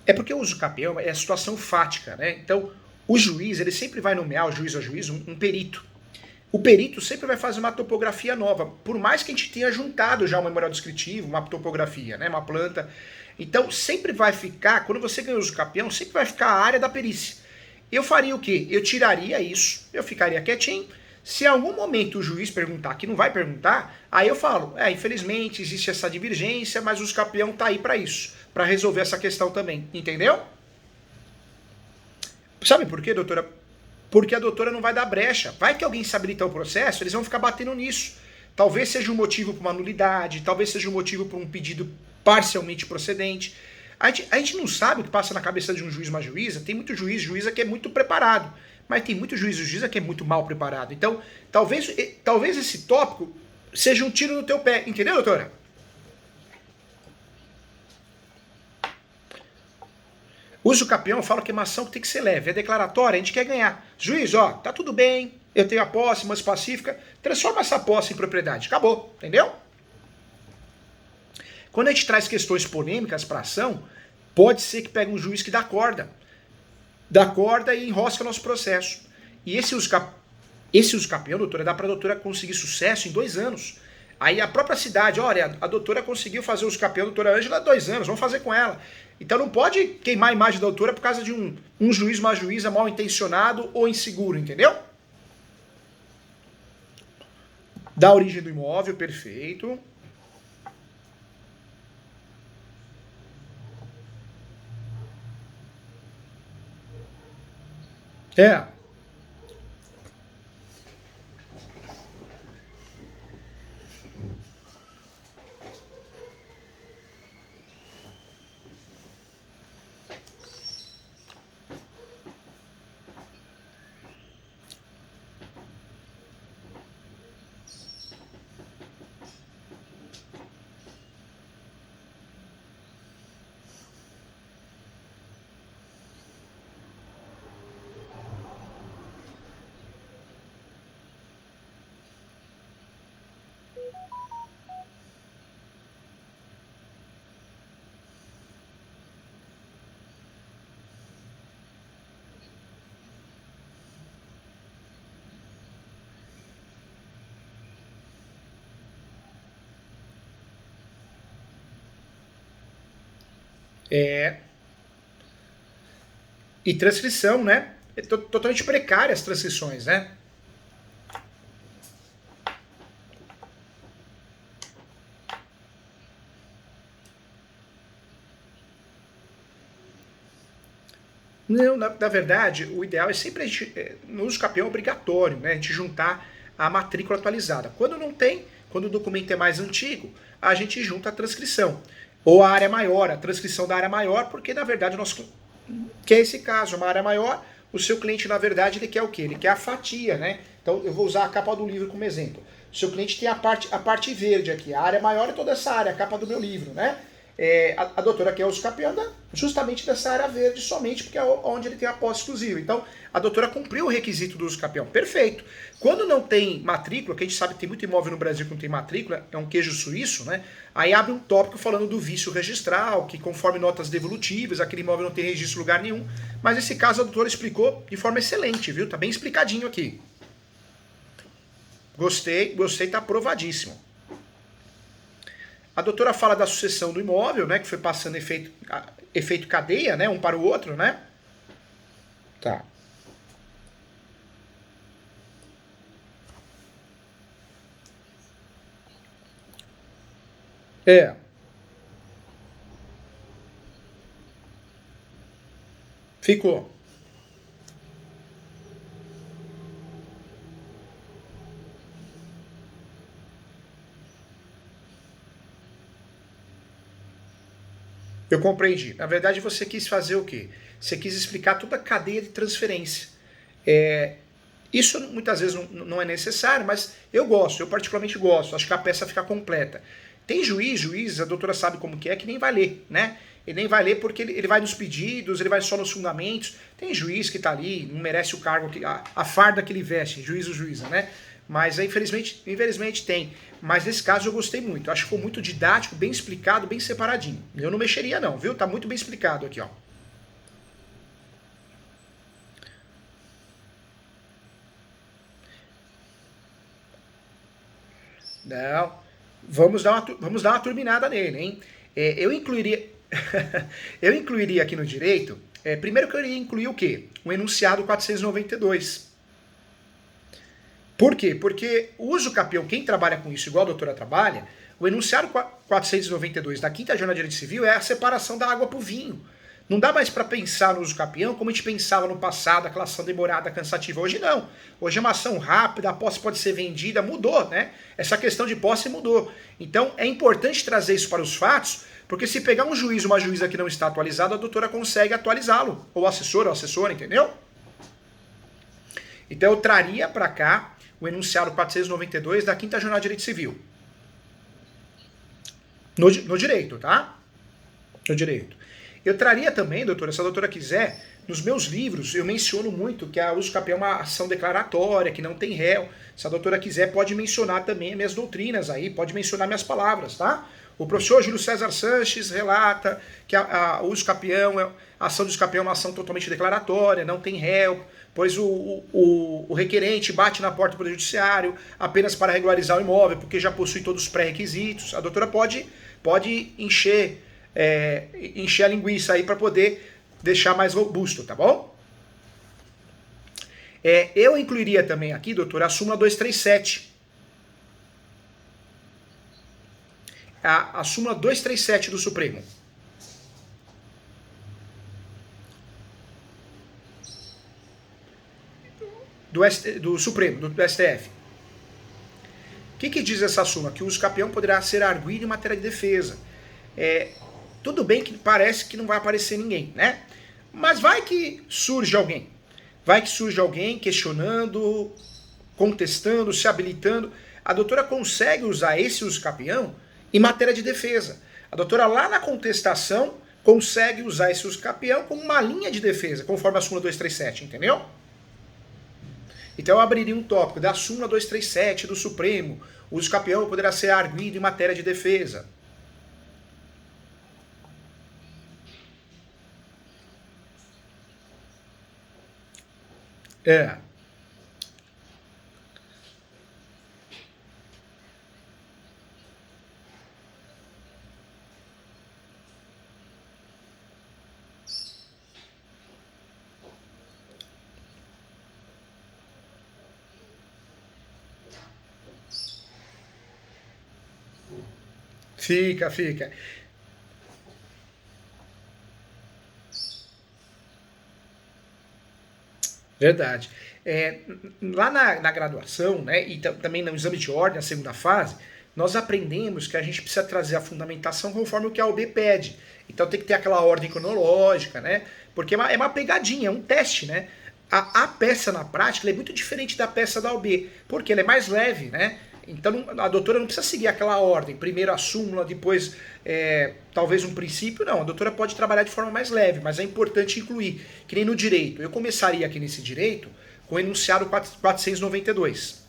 Speaker 1: É porque o usucapião é a situação fática, né? Então, o juiz, ele sempre vai nomear, o juiz ou juiz, um perito. O perito sempre vai fazer uma topografia nova, por mais que a gente tenha juntado já um memorial descritivo, uma topografia, né, uma planta. Então, sempre vai ficar, quando você ganha o usucapião, sempre vai ficar a área da perícia. Eu faria o quê? Eu tiraria isso, eu ficaria quietinho. Se em algum momento o juiz perguntar, que não vai perguntar, aí eu falo, infelizmente existe essa divergência, mas o usucapião tá aí para isso, para resolver essa questão também, entendeu? Sabe por quê, doutora? Porque a doutora não vai dar brecha. Vai que alguém se habilitar o processo, eles vão ficar batendo nisso. Talvez seja um motivo para uma nulidade, talvez seja um motivo para um pedido parcialmente procedente. A gente não sabe o que passa na cabeça de um juiz, uma juíza. Tem muito juiz, juíza que é muito preparado, mas tem muito juiz e juíza que é muito mal preparado. Então, talvez esse tópico seja um tiro no teu pé. Entendeu, doutora? O usucapião fala que é uma ação que tem que ser leve, é declaratória, a gente quer ganhar. Juiz, ó, tá tudo bem, eu tenho a posse, mas pacífica, transforma essa posse em propriedade. Acabou, entendeu? Quando a gente traz questões polêmicas para ação, pode ser que pegue um juiz que dá corda e enrosca nosso processo. E esse usucapião, doutora, dá para a doutora conseguir sucesso em 2 anos. Aí a própria cidade, olha, a doutora conseguiu fazer o usucapião, a doutora Ângela, há 2 anos, vamos fazer com ela. Então não pode queimar a imagem da doutora por causa de um juiz, uma juíza mal intencionado ou inseguro, entendeu? Da origem do imóvel, perfeito. É. É. E transcrição, né? É totalmente precária as transcrições, né? Não, na verdade, o ideal é sempre a gente, no usucapião é obrigatório, né? A gente juntar a matrícula atualizada. Quando não tem, quando o documento é mais antigo, a gente junta a transcrição. Ou a área maior, a transcrição da área maior, porque na verdade o nosso que é esse caso, uma área maior, o seu cliente, na verdade, ele quer o quê? Ele quer a fatia, né? Então, eu vou usar a capa do livro como exemplo. O seu cliente tem a parte verde aqui, a área maior é toda essa área, a capa do meu livro, né? A doutora quer o usucapião justamente dessa área verde somente, porque é onde ele tem a posse exclusiva. Então, a doutora cumpriu o requisito do usucapião. Perfeito. Quando não tem matrícula, que a gente sabe que tem muito imóvel no Brasil que não tem matrícula, é um queijo suíço, né? Aí abre um tópico falando do vício registral, que conforme notas devolutivas, aquele imóvel não tem registro em lugar nenhum. Mas nesse caso a doutora explicou de forma excelente, viu? Tá bem explicadinho aqui. Gostei, tá aprovadíssimo. A doutora fala da sucessão do imóvel, né? Que foi passando efeito cadeia, né? Um para o outro, né? Tá. É. Ficou. Eu compreendi. Na verdade, você quis fazer o quê? Você quis explicar toda a cadeia de transferência. Isso muitas vezes não é necessário, mas eu gosto, eu particularmente gosto. Acho que a peça fica completa. Tem juiz, a doutora sabe como que nem vai ler, né? Ele nem vai ler porque ele vai nos pedidos, ele vai só nos fundamentos. Tem juiz que tá ali, não merece o cargo, a farda que ele veste, juiz ou juíza, né? Mas infelizmente tem. Mas nesse caso eu gostei muito. Acho que ficou muito didático, bem explicado, bem separadinho. Eu não mexeria não, viu? Tá muito bem explicado aqui, ó. Não. Vamos dar uma turbinada nele, hein? Eu incluiria. Eu incluiria aqui no direito. Primeiro que eu iria incluir o quê? O enunciado 492. Por quê? Porque o uso capião, quem trabalha com isso, igual a doutora trabalha, o enunciado 492 da Quinta Jornada de Direito Civil é a separação da água para o vinho. Não dá mais para pensar no uso capião como a gente pensava no passado, aquela ação demorada, cansativa. Hoje não. Hoje é uma ação rápida, a posse pode ser vendida, mudou, né? Essa questão de posse mudou. Então é importante trazer isso para os fatos, porque se pegar um juiz ou uma juíza que não está atualizado, a doutora consegue atualizá-lo. Ou o assessor ou a assessora, entendeu? Então eu traria para cá o enunciado 492 da Quinta Jornada de Direito Civil. No direito, tá? No direito. Eu traria também, doutora, se a doutora quiser, nos meus livros eu menciono muito que a uso capião é uma ação declaratória, que não tem réu. Se a doutora quiser, pode mencionar também minhas doutrinas aí, pode mencionar minhas palavras, tá? O professor Júlio César Sanches relata que a uso capião, a ação de uso capião é uma ação totalmente declaratória, não tem réu, pois o requerente bate na porta do Poder Judiciário apenas para regularizar o imóvel, porque já possui todos os pré-requisitos. A doutora pode encher a linguiça aí para poder deixar mais robusto, tá bom? Eu incluiria também aqui, doutora, a súmula 237. A súmula 237 do Supremo. Do Supremo, do STF. O que diz essa súmula? Que o uso capião poderá ser arguido em matéria de defesa. Tudo bem que parece que não vai aparecer ninguém, né? Mas vai que surge alguém. Vai que surge alguém questionando, contestando, se habilitando. A doutora consegue usar esse uso capião em matéria de defesa. A doutora lá na contestação consegue usar esse uso capião como uma linha de defesa, conforme a súmula 237, entendeu? Então eu abriria um tópico da súmula 237 do Supremo. O uso capião poderá ser arguido em matéria de defesa. Fica. Verdade. Lá na graduação, né, e também no exame de ordem, a segunda fase, nós aprendemos que a gente precisa trazer a fundamentação conforme o que a OAB pede. Então tem que ter aquela ordem cronológica, né? Porque é uma pegadinha, é um teste, né? A peça na prática é muito diferente da peça da OAB, porque ela é mais leve, né? Então a doutora não precisa seguir aquela ordem, primeiro a súmula, depois talvez um princípio, não. A doutora pode trabalhar de forma mais leve, mas é importante incluir, que nem no direito. Eu começaria aqui nesse direito com o enunciado 492.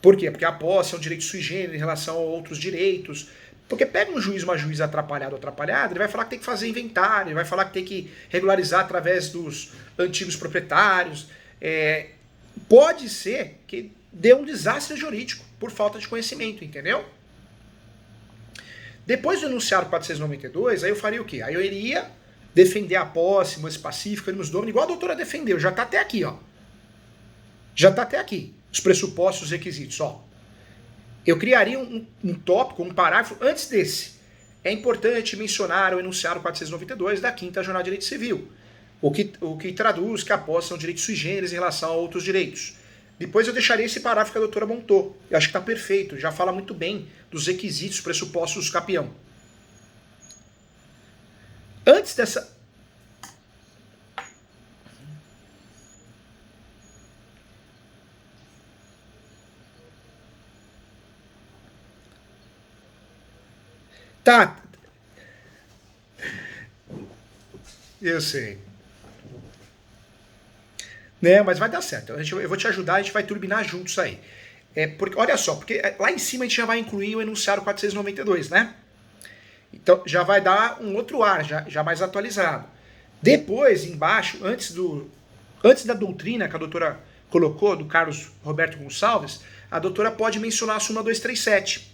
Speaker 1: Por quê? Porque a posse é um direito sui generis em relação a outros direitos. Porque pega um juiz, uma juíza atrapalhada ou atrapalhada, ele vai falar que tem que fazer inventário, ele vai falar que tem que regularizar através dos antigos proprietários. Pode ser que dê um desastre jurídico por falta de conhecimento, entendeu? Depois do enunciado 492, aí eu faria o quê? Aí eu iria defender a posse, mas pacífica, nos domini, igual a doutora defendeu, já tá até aqui, ó. Já tá até aqui, os pressupostos, os requisitos, ó. Eu criaria um tópico, um parágrafo antes desse. É importante mencionar o enunciado 492 da 5ª Jornada de Direito Civil, o que traduz que a posse é um direito sui generis em relação a outros direitos. Depois eu deixaria esse parágrafo que a doutora montou. Eu acho que está perfeito, já fala muito bem dos requisitos, pressupostos do capião. Antes dessa... Tá. Eu sei. Né, mas vai dar certo. Eu vou te ajudar, a gente vai turbinar juntos aí. Porque, olha só, porque lá em cima a gente já vai incluir o enunciado 492, né? Então já vai dar um outro ar, já mais atualizado. Depois, embaixo, antes da doutrina que a doutora colocou, do Carlos Roberto Gonçalves, a doutora pode mencionar a súmula 237.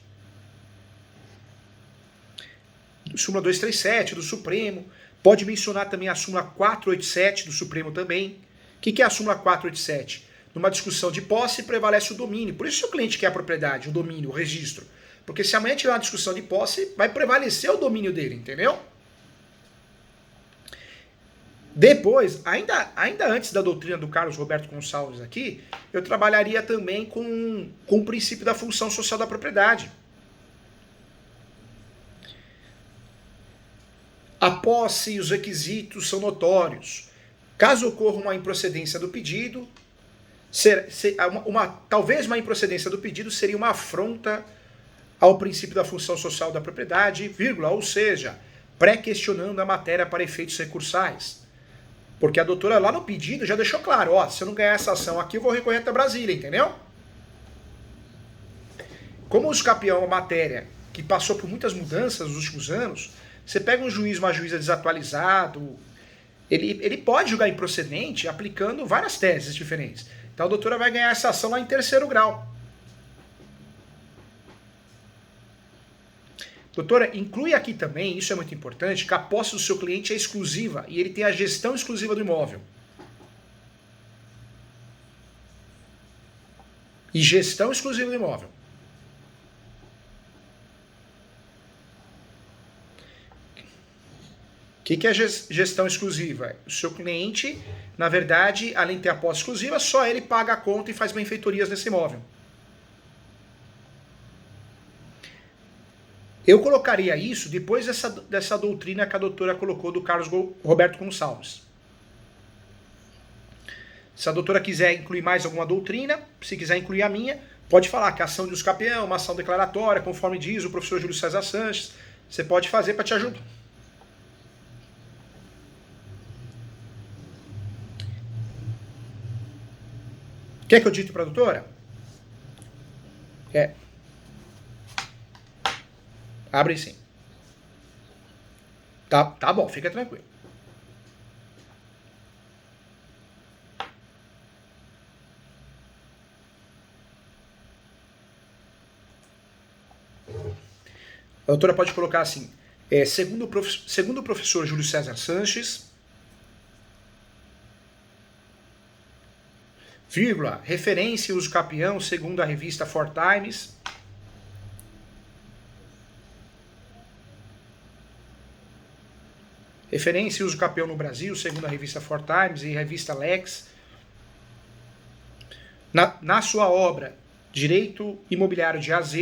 Speaker 1: Súmula 237 do Supremo. Pode mencionar também a súmula 487 do Supremo também. O que é a súmula 487? Numa discussão de posse, prevalece o domínio. Por isso o cliente quer a propriedade, o domínio, o registro. Porque se amanhã tiver uma discussão de posse, vai prevalecer o domínio dele, entendeu? Depois, ainda antes da doutrina do Carlos Roberto Gonçalves aqui, eu trabalharia também com o princípio da função social da propriedade. A posse e os requisitos são notórios. Caso ocorra uma improcedência do pedido, talvez uma improcedência do pedido seria uma afronta ao princípio da função social da propriedade, vírgula, ou seja, pré-questionando a matéria para efeitos recursais. Porque a doutora lá no pedido já deixou claro, ó, se eu não ganhar essa ação aqui, eu vou recorrer até Brasília, entendeu? Como o escapião é uma matéria que passou por muitas mudanças nos últimos anos, você pega um juiz, uma juíza desatualizado, ele pode julgar improcedente aplicando várias teses diferentes. Então a doutora vai ganhar essa ação lá em 3º grau. Doutora, inclui aqui também, isso é muito importante, que a posse do seu cliente é exclusiva e ele tem a gestão exclusiva do imóvel. E gestão exclusiva do imóvel. O que é gestão exclusiva? O seu cliente, na verdade, além de ter a posse exclusiva, só ele paga a conta e faz benfeitorias nesse imóvel. Eu colocaria isso depois dessa doutrina que a doutora colocou do Carlos Roberto Gonçalves. Se a doutora quiser incluir mais alguma doutrina, se quiser incluir a minha, pode falar que a ação de escapião é uma ação declaratória, conforme diz o professor Júlio César Sanches. Você pode fazer para te ajudar. Quer que eu dite para a doutora? Abre sim. Tá bom, fica tranquilo. A doutora pode colocar assim, segundo o professor Júlio César Sanches, vírgula, referência e uso capião segundo a revista Four Times. Referência e uso capião no Brasil, segundo a revista Four Times e a revista Lex. Na sua obra, Direito Imobiliário de AZ,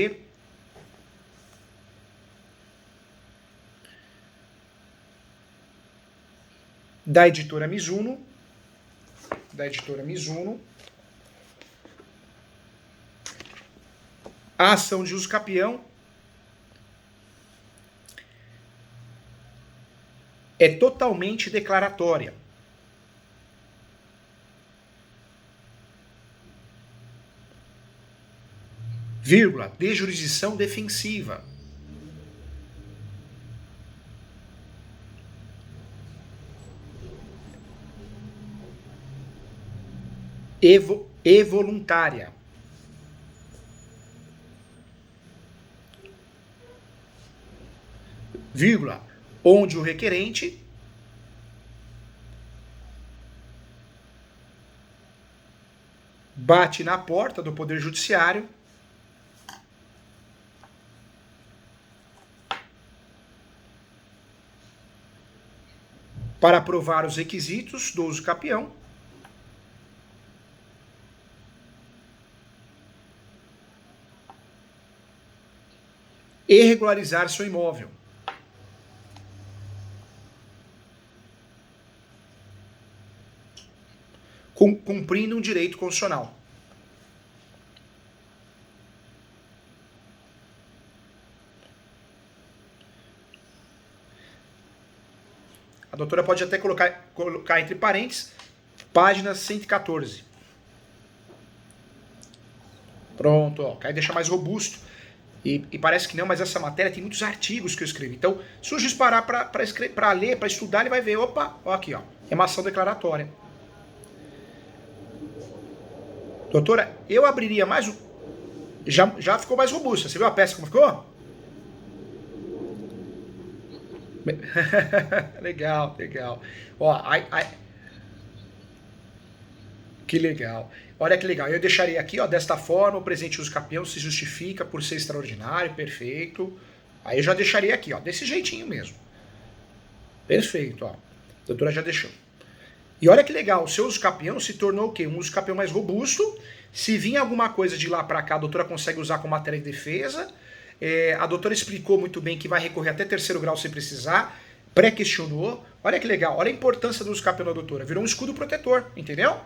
Speaker 1: da editora Mizuno, a ação de uso capião é totalmente declaratória. Vírgula, de jurisdição defensiva. E voluntária. vírgula, onde o requerente bate na porta do Poder Judiciário para provar os requisitos do uso capião e regularizar seu imóvel. Cumprindo um direito constitucional. A doutora pode até colocar entre parênteses, página 114. Pronto, ó, aí deixa mais robusto. E parece que não, mas essa matéria tem muitos artigos que eu escrevi. Então, se o juiz parar para ler, para estudar, ele vai ver, opa, ó aqui, ó, emação declaratória. Doutora, eu abriria mais um... Já ficou mais robusta. Você viu a peça como ficou? Legal, legal. Ó, que legal. Olha que legal. Eu deixaria aqui, ó, desta forma, o presente uso capião se justifica por ser extraordinário, perfeito. Aí eu já deixaria aqui, ó, desse jeitinho mesmo. Perfeito, ó. A doutora já deixou. E olha que legal, o seu uso capião se tornou o quê? Um uso capião mais robusto. Se vir alguma coisa de lá para cá, a doutora consegue usar com matéria de defesa. A doutora explicou muito bem que vai recorrer até terceiro grau se precisar. Pré-questionou. Olha que legal, olha a importância do uso capião da doutora. Virou um escudo protetor, entendeu?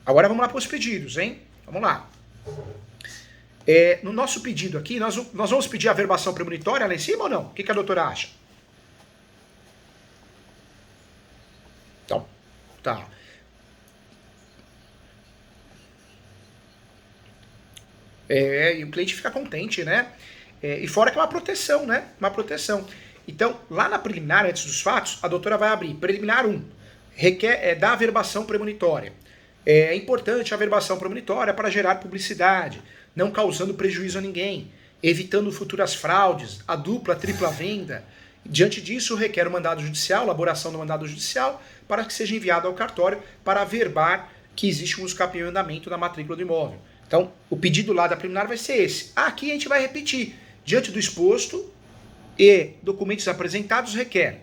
Speaker 1: Agora vamos lá para os pedidos, hein? Vamos lá. No nosso pedido aqui, nós vamos pedir a averbação premonitória lá em cima ou não? O que a doutora acha? Então, tá. E o cliente fica contente, né? E fora que é uma proteção, né? Uma proteção. Então, lá na preliminar, antes dos fatos, a doutora vai abrir preliminar 1. Requer da averbação premonitória. É importante a averbação premonitória para gerar publicidade, não causando prejuízo a ninguém, evitando futuras fraudes, a dupla, a tripla venda. Diante disso, requer o mandado judicial, elaboração do mandado judicial, para que seja enviado ao cartório para averbar que existe um uso capião em andamento na matrícula do imóvel. Então, o pedido lá da preliminar vai ser esse. Aqui a gente vai repetir. Diante do exposto e documentos apresentados, requer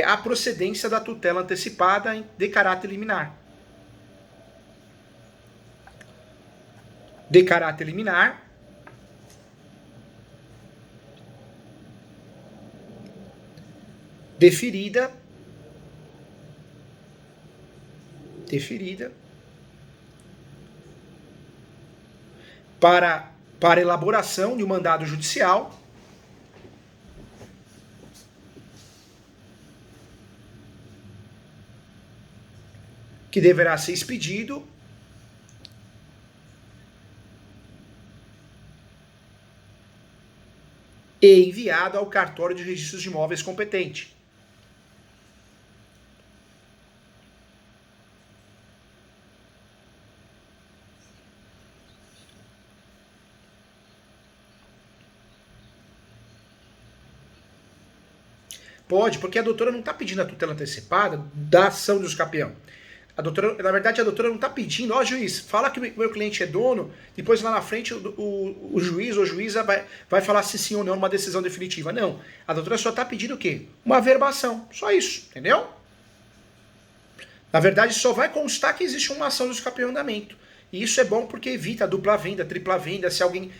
Speaker 1: a procedência da tutela antecipada de caráter liminar. De caráter liminar, deferida para elaboração de um mandado judicial que deverá ser expedido e enviado ao cartório de registros de imóveis competente. Pode, porque a doutora não está pedindo a tutela antecipada da ação de uso capião. Na verdade, a doutora não está pedindo, ó, juiz, fala que o meu cliente é dono, depois lá na frente o juiz ou juíza vai falar se sim ou não uma decisão definitiva. Não. A doutora só está pedindo o quê? Uma averbação. Só isso, entendeu? Na verdade, só vai constar que existe uma ação de uso capião em andamento. E isso é bom porque evita a dupla venda, a tripla venda. Se alguém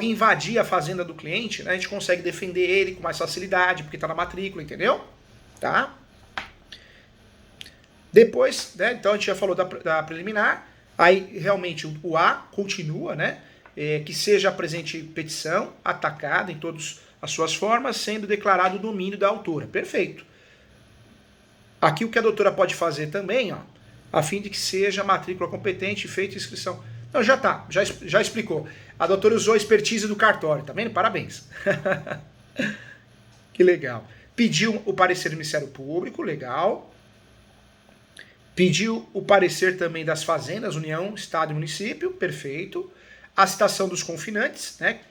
Speaker 1: invadir a fazenda do cliente, né, a gente consegue defender ele com mais facilidade, porque está na matrícula, entendeu? Tá? Depois, né, então a gente já falou da preliminar, aí realmente o A continua, né, que seja a presente petição atacada em todas as suas formas, sendo declarado o domínio da autora. Perfeito. Aqui o que a doutora pode fazer também, ó, a fim de que seja matrícula competente, feita inscrição. Não, já tá, já explicou. A doutora usou a expertise do cartório, tá vendo? Parabéns. Que legal. Pediu o parecer do Ministério Público, legal. Pediu o parecer também das fazendas, União, Estado e Município, perfeito. A citação dos confinantes, né?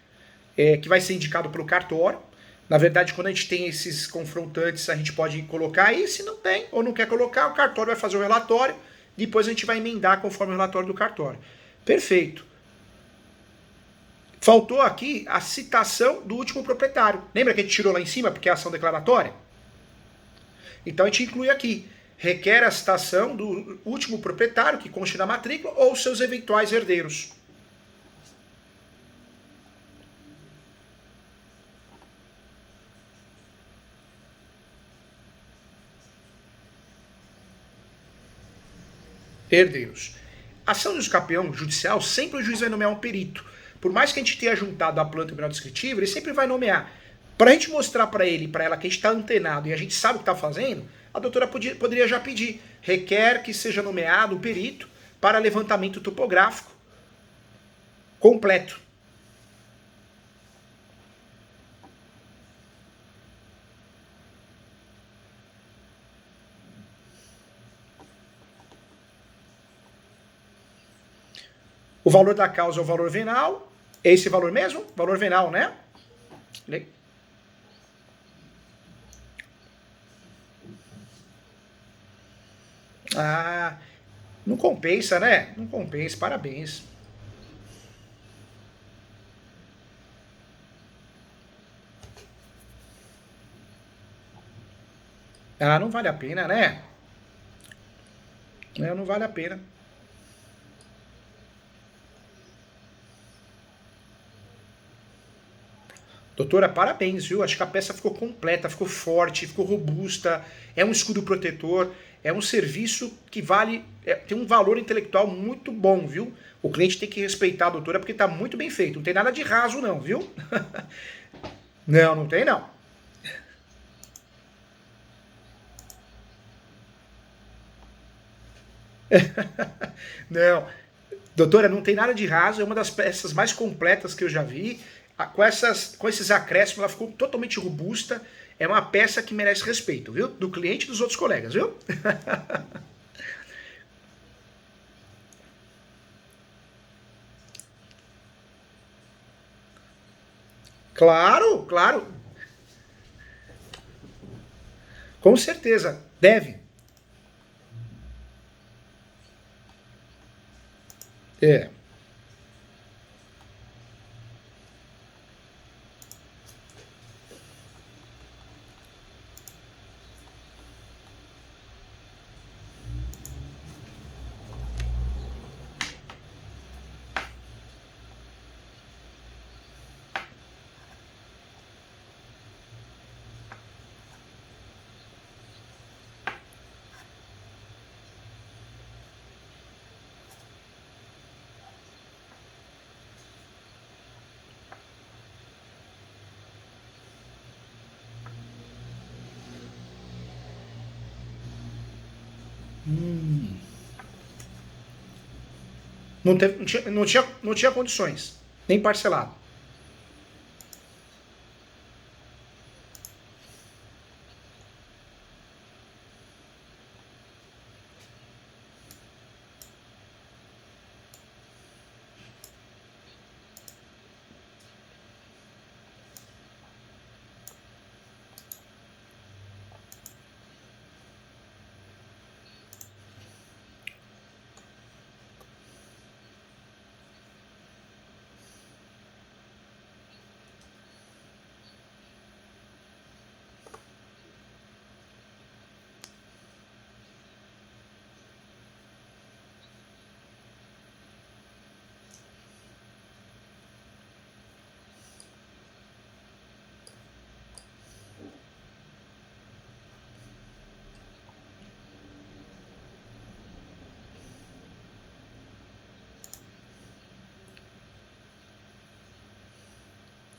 Speaker 1: que vai ser indicado pelo cartório. Na verdade, quando a gente tem esses confrontantes, a gente pode colocar aí. Se não tem ou não quer colocar, o cartório vai fazer o relatório. Depois a gente vai emendar conforme o relatório do cartório. Perfeito. Faltou aqui a citação do último proprietário. Lembra que a gente tirou lá em cima porque é ação declaratória? Então a gente inclui aqui. Requer a citação do último proprietário que conste na matrícula ou seus eventuais herdeiros. Herdeiros. Ação de escapeão judicial, sempre o juiz vai nomear um perito. Por mais que a gente tenha juntado a planta e o tribunal descritivo, ele sempre vai nomear. Para a gente mostrar para ele e para ela que a gente está antenado e a gente sabe o que está fazendo, a doutora poderia já pedir. Requer que seja nomeado o perito para levantamento topográfico completo. O valor da causa é o valor venal. É esse valor mesmo? Valor venal, né? Ah, não compensa, né? Não compensa, parabéns. Ah, não vale a pena, né? Não vale a pena. Doutora, parabéns, viu? Acho que a peça ficou completa, ficou forte, ficou robusta, é um escudo protetor, é um serviço que vale, tem um valor intelectual muito bom, viu? O cliente tem que respeitar a doutora porque está muito bem feito, não tem nada de raso não, viu? Não, não tem não. Não, doutora, não tem nada de raso, é uma das peças mais completas que eu já vi. Com esses acréscimos, ela ficou totalmente robusta. É uma peça que merece respeito, viu? Do cliente e dos outros colegas, viu? Claro, claro. Com certeza. Deve. É. Não tinha condições. Nem parcelado.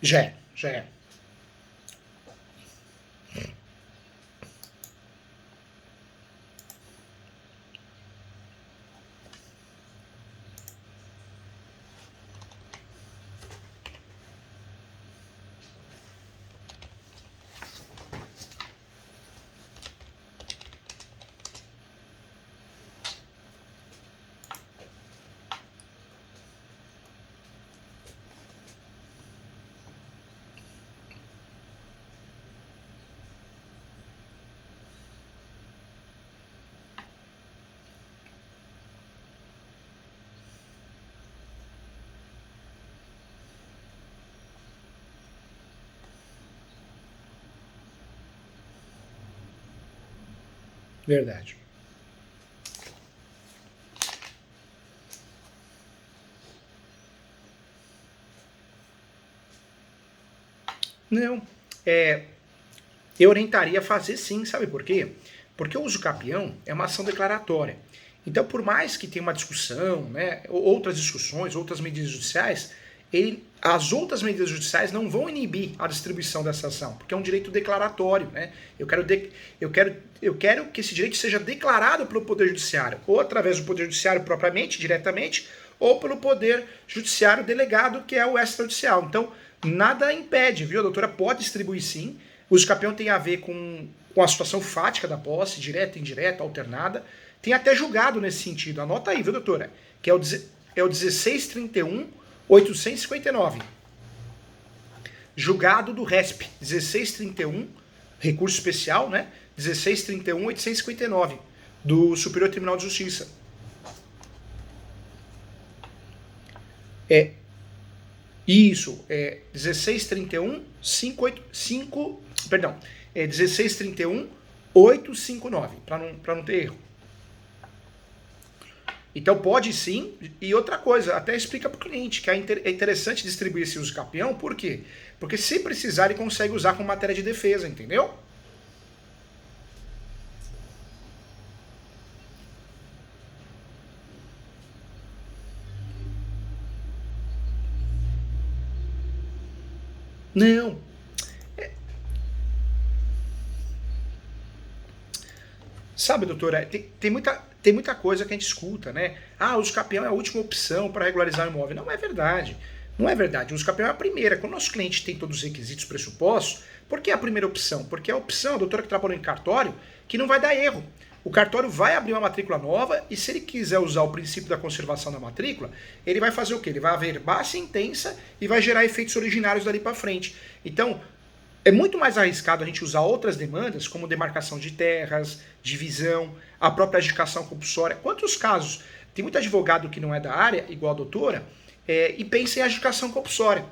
Speaker 1: Já é, já é. Verdade. Não. Eu orientaria a fazer sim, sabe por quê? Porque o uso capião é uma ação declaratória. Então, por mais que tenha uma discussão, né, outras discussões, outras medidas judiciais, as outras medidas judiciais não vão inibir a distribuição dessa ação, porque é um direito declaratório, né? Eu quero que esse direito seja declarado pelo Poder Judiciário, ou através do Poder Judiciário propriamente, diretamente, ou pelo Poder Judiciário delegado, que é o extrajudicial. Então, nada impede, viu? A doutora pode distribuir sim. O uso capião tem a ver com a situação fática da posse, direta, indireta, alternada. Tem até julgado nesse sentido. Anota aí, viu, doutora? Que é o 1631-859. Julgado do RESP. 1631, recurso especial, né? 1631-859, do Superior Tribunal de Justiça. Isso, 1631-585, perdão, 1631-859, para não ter erro. Então pode sim, e outra coisa, até explica para o cliente que é interessante distribuir esse uso capião, por quê? Porque se precisar ele consegue usar como matéria de defesa, entendeu? Não. Sabe, doutora, tem muita coisa que a gente escuta, né? Ah, o uso capião é a última opção para regularizar o imóvel. Não é verdade. Não é verdade. O uso capião é a primeira. Quando o nosso cliente tem todos os requisitos pressupostos, por que é a primeira opção? Porque é a opção, a doutora que trabalhou em cartório, que não vai dar erro. O cartório vai abrir uma matrícula nova e se ele quiser usar o princípio da conservação da matrícula, ele vai fazer o quê? Ele vai averbar a sentença e vai gerar efeitos originários dali para frente. Então, é muito mais arriscado a gente usar outras demandas, como demarcação de terras, divisão, a própria adjudicação compulsória. Quantos casos? Tem muito advogado que não é da área, igual a doutora, e pensa em adjudicação compulsória.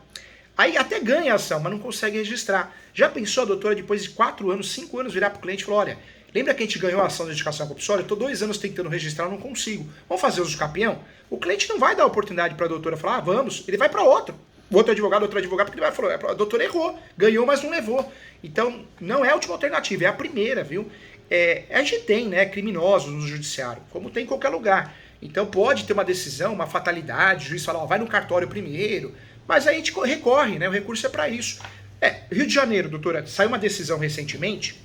Speaker 1: Aí até ganha a ação, mas não consegue registrar. Já pensou a doutora, depois de 4 anos, 5 anos, virar para o cliente e falar, olha, lembra que a gente ganhou a ação de adjudicação compulsória? Eu estou 2 anos tentando registrar, não consigo. Vamos fazer uso capião? O cliente não vai dar a oportunidade para a doutora falar, vamos, ele vai para outro. Outro advogado, porque ele vai falar, a doutora errou, ganhou, mas não levou. Então, não é a última alternativa, é a primeira, viu? A gente tem, né, criminosos no judiciário, como tem em qualquer lugar. Então pode ter uma decisão, uma fatalidade, o juiz fala, vai no cartório primeiro, mas aí a gente recorre, né? O recurso é para isso. Rio de Janeiro, doutora, saiu uma decisão recentemente,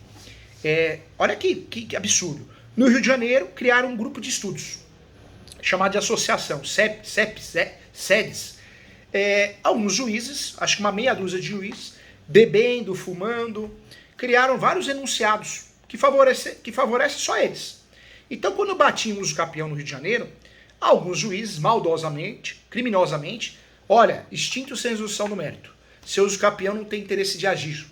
Speaker 1: olha que absurdo. No Rio de Janeiro, criaram um grupo de estudos, chamado de associação, SEDES. Alguns juízes, acho que uma meia dúzia de juízes, bebendo, fumando, criaram vários enunciados que favorecem só eles. Então, quando batiam o uso capião no Rio de Janeiro, alguns juízes, maldosamente, criminosamente, olha, extinto sem resolução do mérito. Seu uso capião não tem interesse de agir,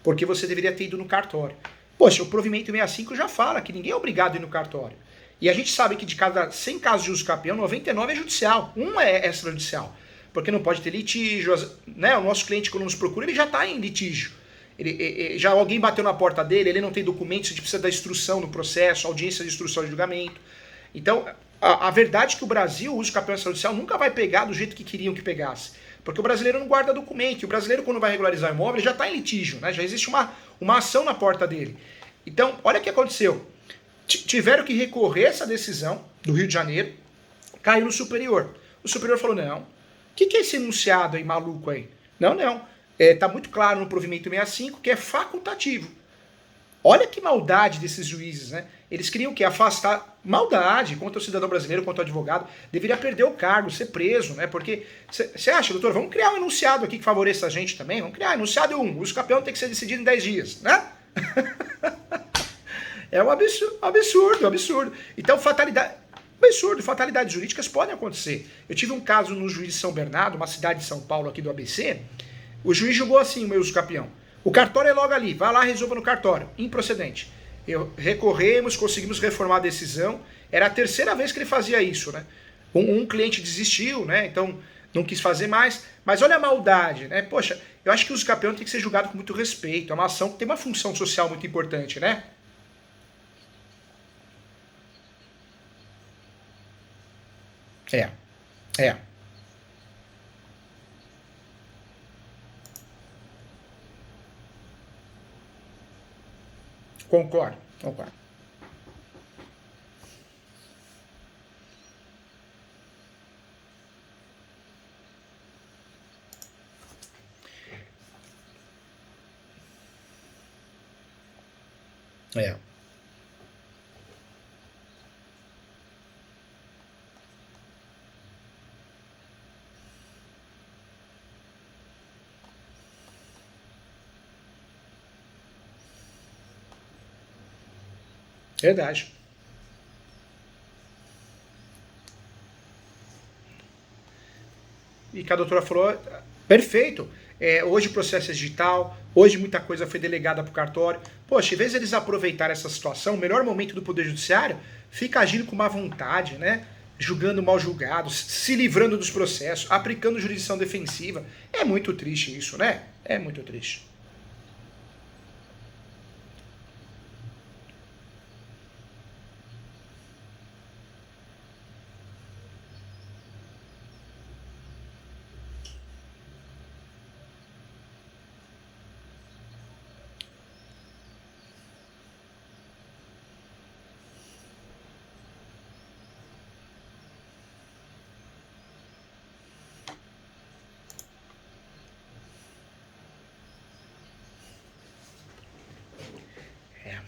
Speaker 1: porque você deveria ter ido no cartório. Poxa, o provimento 65 já fala que ninguém é obrigado a ir no cartório. E a gente sabe que de cada 100 casos de uso capião, 99 é judicial, 1 é extrajudicial. Porque não pode ter litígio, né? O nosso cliente, quando nos procura, ele já está em litígio. Já alguém bateu na porta dele, ele não tem documentos, a gente precisa da instrução no processo, audiência de instrução de julgamento. Então, a verdade é que o Brasil, o uso capião extrajudicial, nunca vai pegar do jeito que queriam que pegasse. Porque o brasileiro não guarda documento. E o brasileiro, quando vai regularizar o imóvel, ele já está em litígio, né? Já existe uma ação na porta dele. Então, olha o que aconteceu. Tiveram que recorrer a essa decisão do Rio de Janeiro, caiu no superior. O superior falou, não, o que é esse enunciado aí, maluco aí? Não. Tá muito claro no provimento 65 que é facultativo. Olha que maldade desses juízes, né? Eles queriam o quê? Afastar maldade contra o cidadão brasileiro, contra o advogado. Deveria perder o cargo, ser preso, né? Porque, você acha, doutor, vamos criar um enunciado aqui que favoreça a gente também? Vamos criar enunciado 1. O uso capião tem que ser decidido em 10 dias, né? É um absurdo. Então, fatalidades jurídicas podem acontecer. Eu tive um caso no juiz de São Bernardo, uma cidade de São Paulo aqui do ABC. O juiz julgou assim o meu uso capião. O cartório é logo ali, vai lá, resolva no cartório. Improcedente. Recorremos, conseguimos reformar a decisão. Era a terceira vez que ele fazia isso, né? Um cliente desistiu, né? Então não quis fazer mais. Mas olha a maldade, né? Poxa, eu acho que o uso capião tem que ser julgado com muito respeito. É uma ação que tem uma função social muito importante, né? É, é. Concordo, concordo. É. Verdade. E que a doutora falou, perfeito. Hoje o processo é digital, hoje muita coisa foi delegada para o cartório. Poxa, em vez de eles aproveitarem essa situação, o melhor momento do Poder Judiciário, fica agindo com má vontade, né? Julgando mal julgados, se livrando dos processos, aplicando jurisdição defensiva. É muito triste isso, né? É muito triste. É.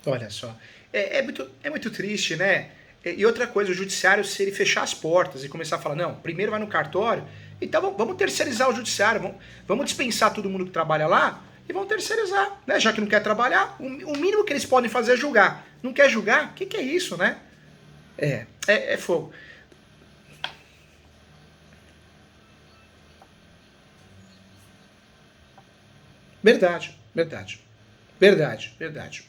Speaker 1: Olha só. É muito triste, né? E outra coisa, o judiciário, se ele fechar as portas e começar a falar, não, primeiro vai no cartório, então vamos terceirizar o judiciário, vamos dispensar todo mundo que trabalha lá e vamos terceirizar, né? Já que não quer trabalhar, o mínimo que eles podem fazer é julgar. Não quer julgar? O que é isso, né? É fogo. Verdade, verdade. Verdade, verdade.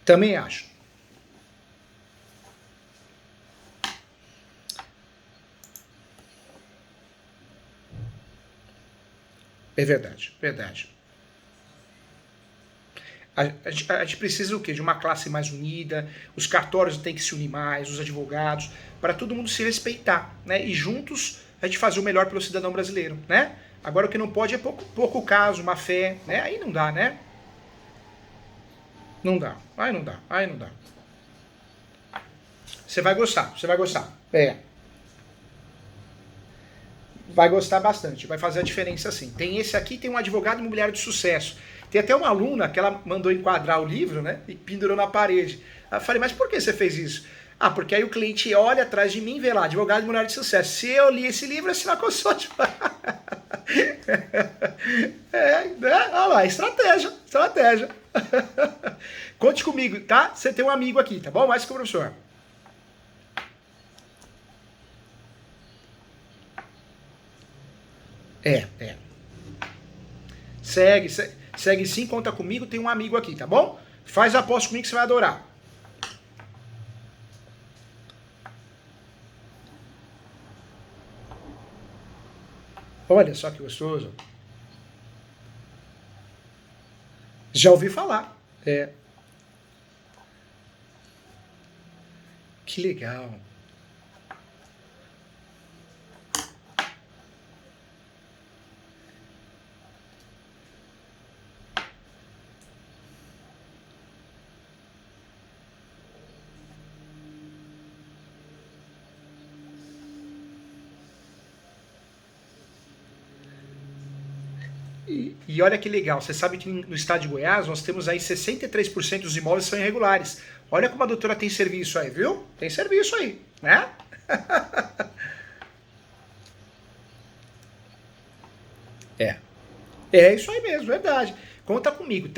Speaker 1: Também acho. É verdade, verdade. A gente precisa o quê? De uma classe mais unida, os cartórios têm que se unir mais, os advogados, para todo mundo se respeitar, né? E juntos a gente fazer o melhor pelo cidadão brasileiro, né? Agora o que não pode é pouco caso, má fé, né? Aí não dá, né? Não dá, aí não dá, aí não dá. Você vai gostar, você vai gostar. Vai gostar bastante, vai fazer a diferença sim. Tem esse aqui, tem um advogado imobiliário de sucesso. Tem até uma aluna que ela mandou enquadrar o livro, né? E pendurou na parede. Eu falei, mas por que você fez isso? Ah, porque aí o cliente olha atrás de mim e vê lá, advogado imobiliário de sucesso. Se eu li esse livro, é sinal que eu sou advogado. Né? Olha lá, estratégia, estratégia. Conte comigo, tá? Você tem um amigo aqui, tá bom? Mais que o professor. É. Segue sim, conta comigo, tem um amigo aqui, tá bom? Faz a aposta comigo que você vai adorar. Olha só que gostoso. Já ouvi falar. Que legal. E olha que legal, você sabe que no estado de Goiás nós temos aí 63% dos imóveis são irregulares. Olha como a doutora tem serviço aí, viu? Tem serviço aí, né? É. É isso aí mesmo, verdade. Conta comigo.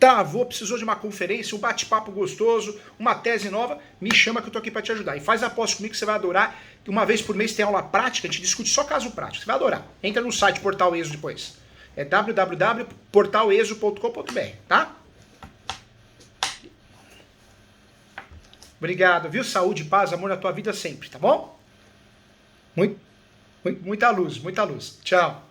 Speaker 1: Travou, precisou de uma conferência, um bate-papo gostoso, uma tese nova, me chama que eu tô aqui para te ajudar. E faz a aposta comigo que você vai adorar. Uma vez por mês tem aula prática, a gente discute só caso prático. Você vai adorar. Entra no site Portal ESO depois. É www.portaleso.com.br, tá? Obrigado, viu? Saúde, paz, amor na tua vida sempre, tá bom? Muito, muita luz, muita luz. Tchau.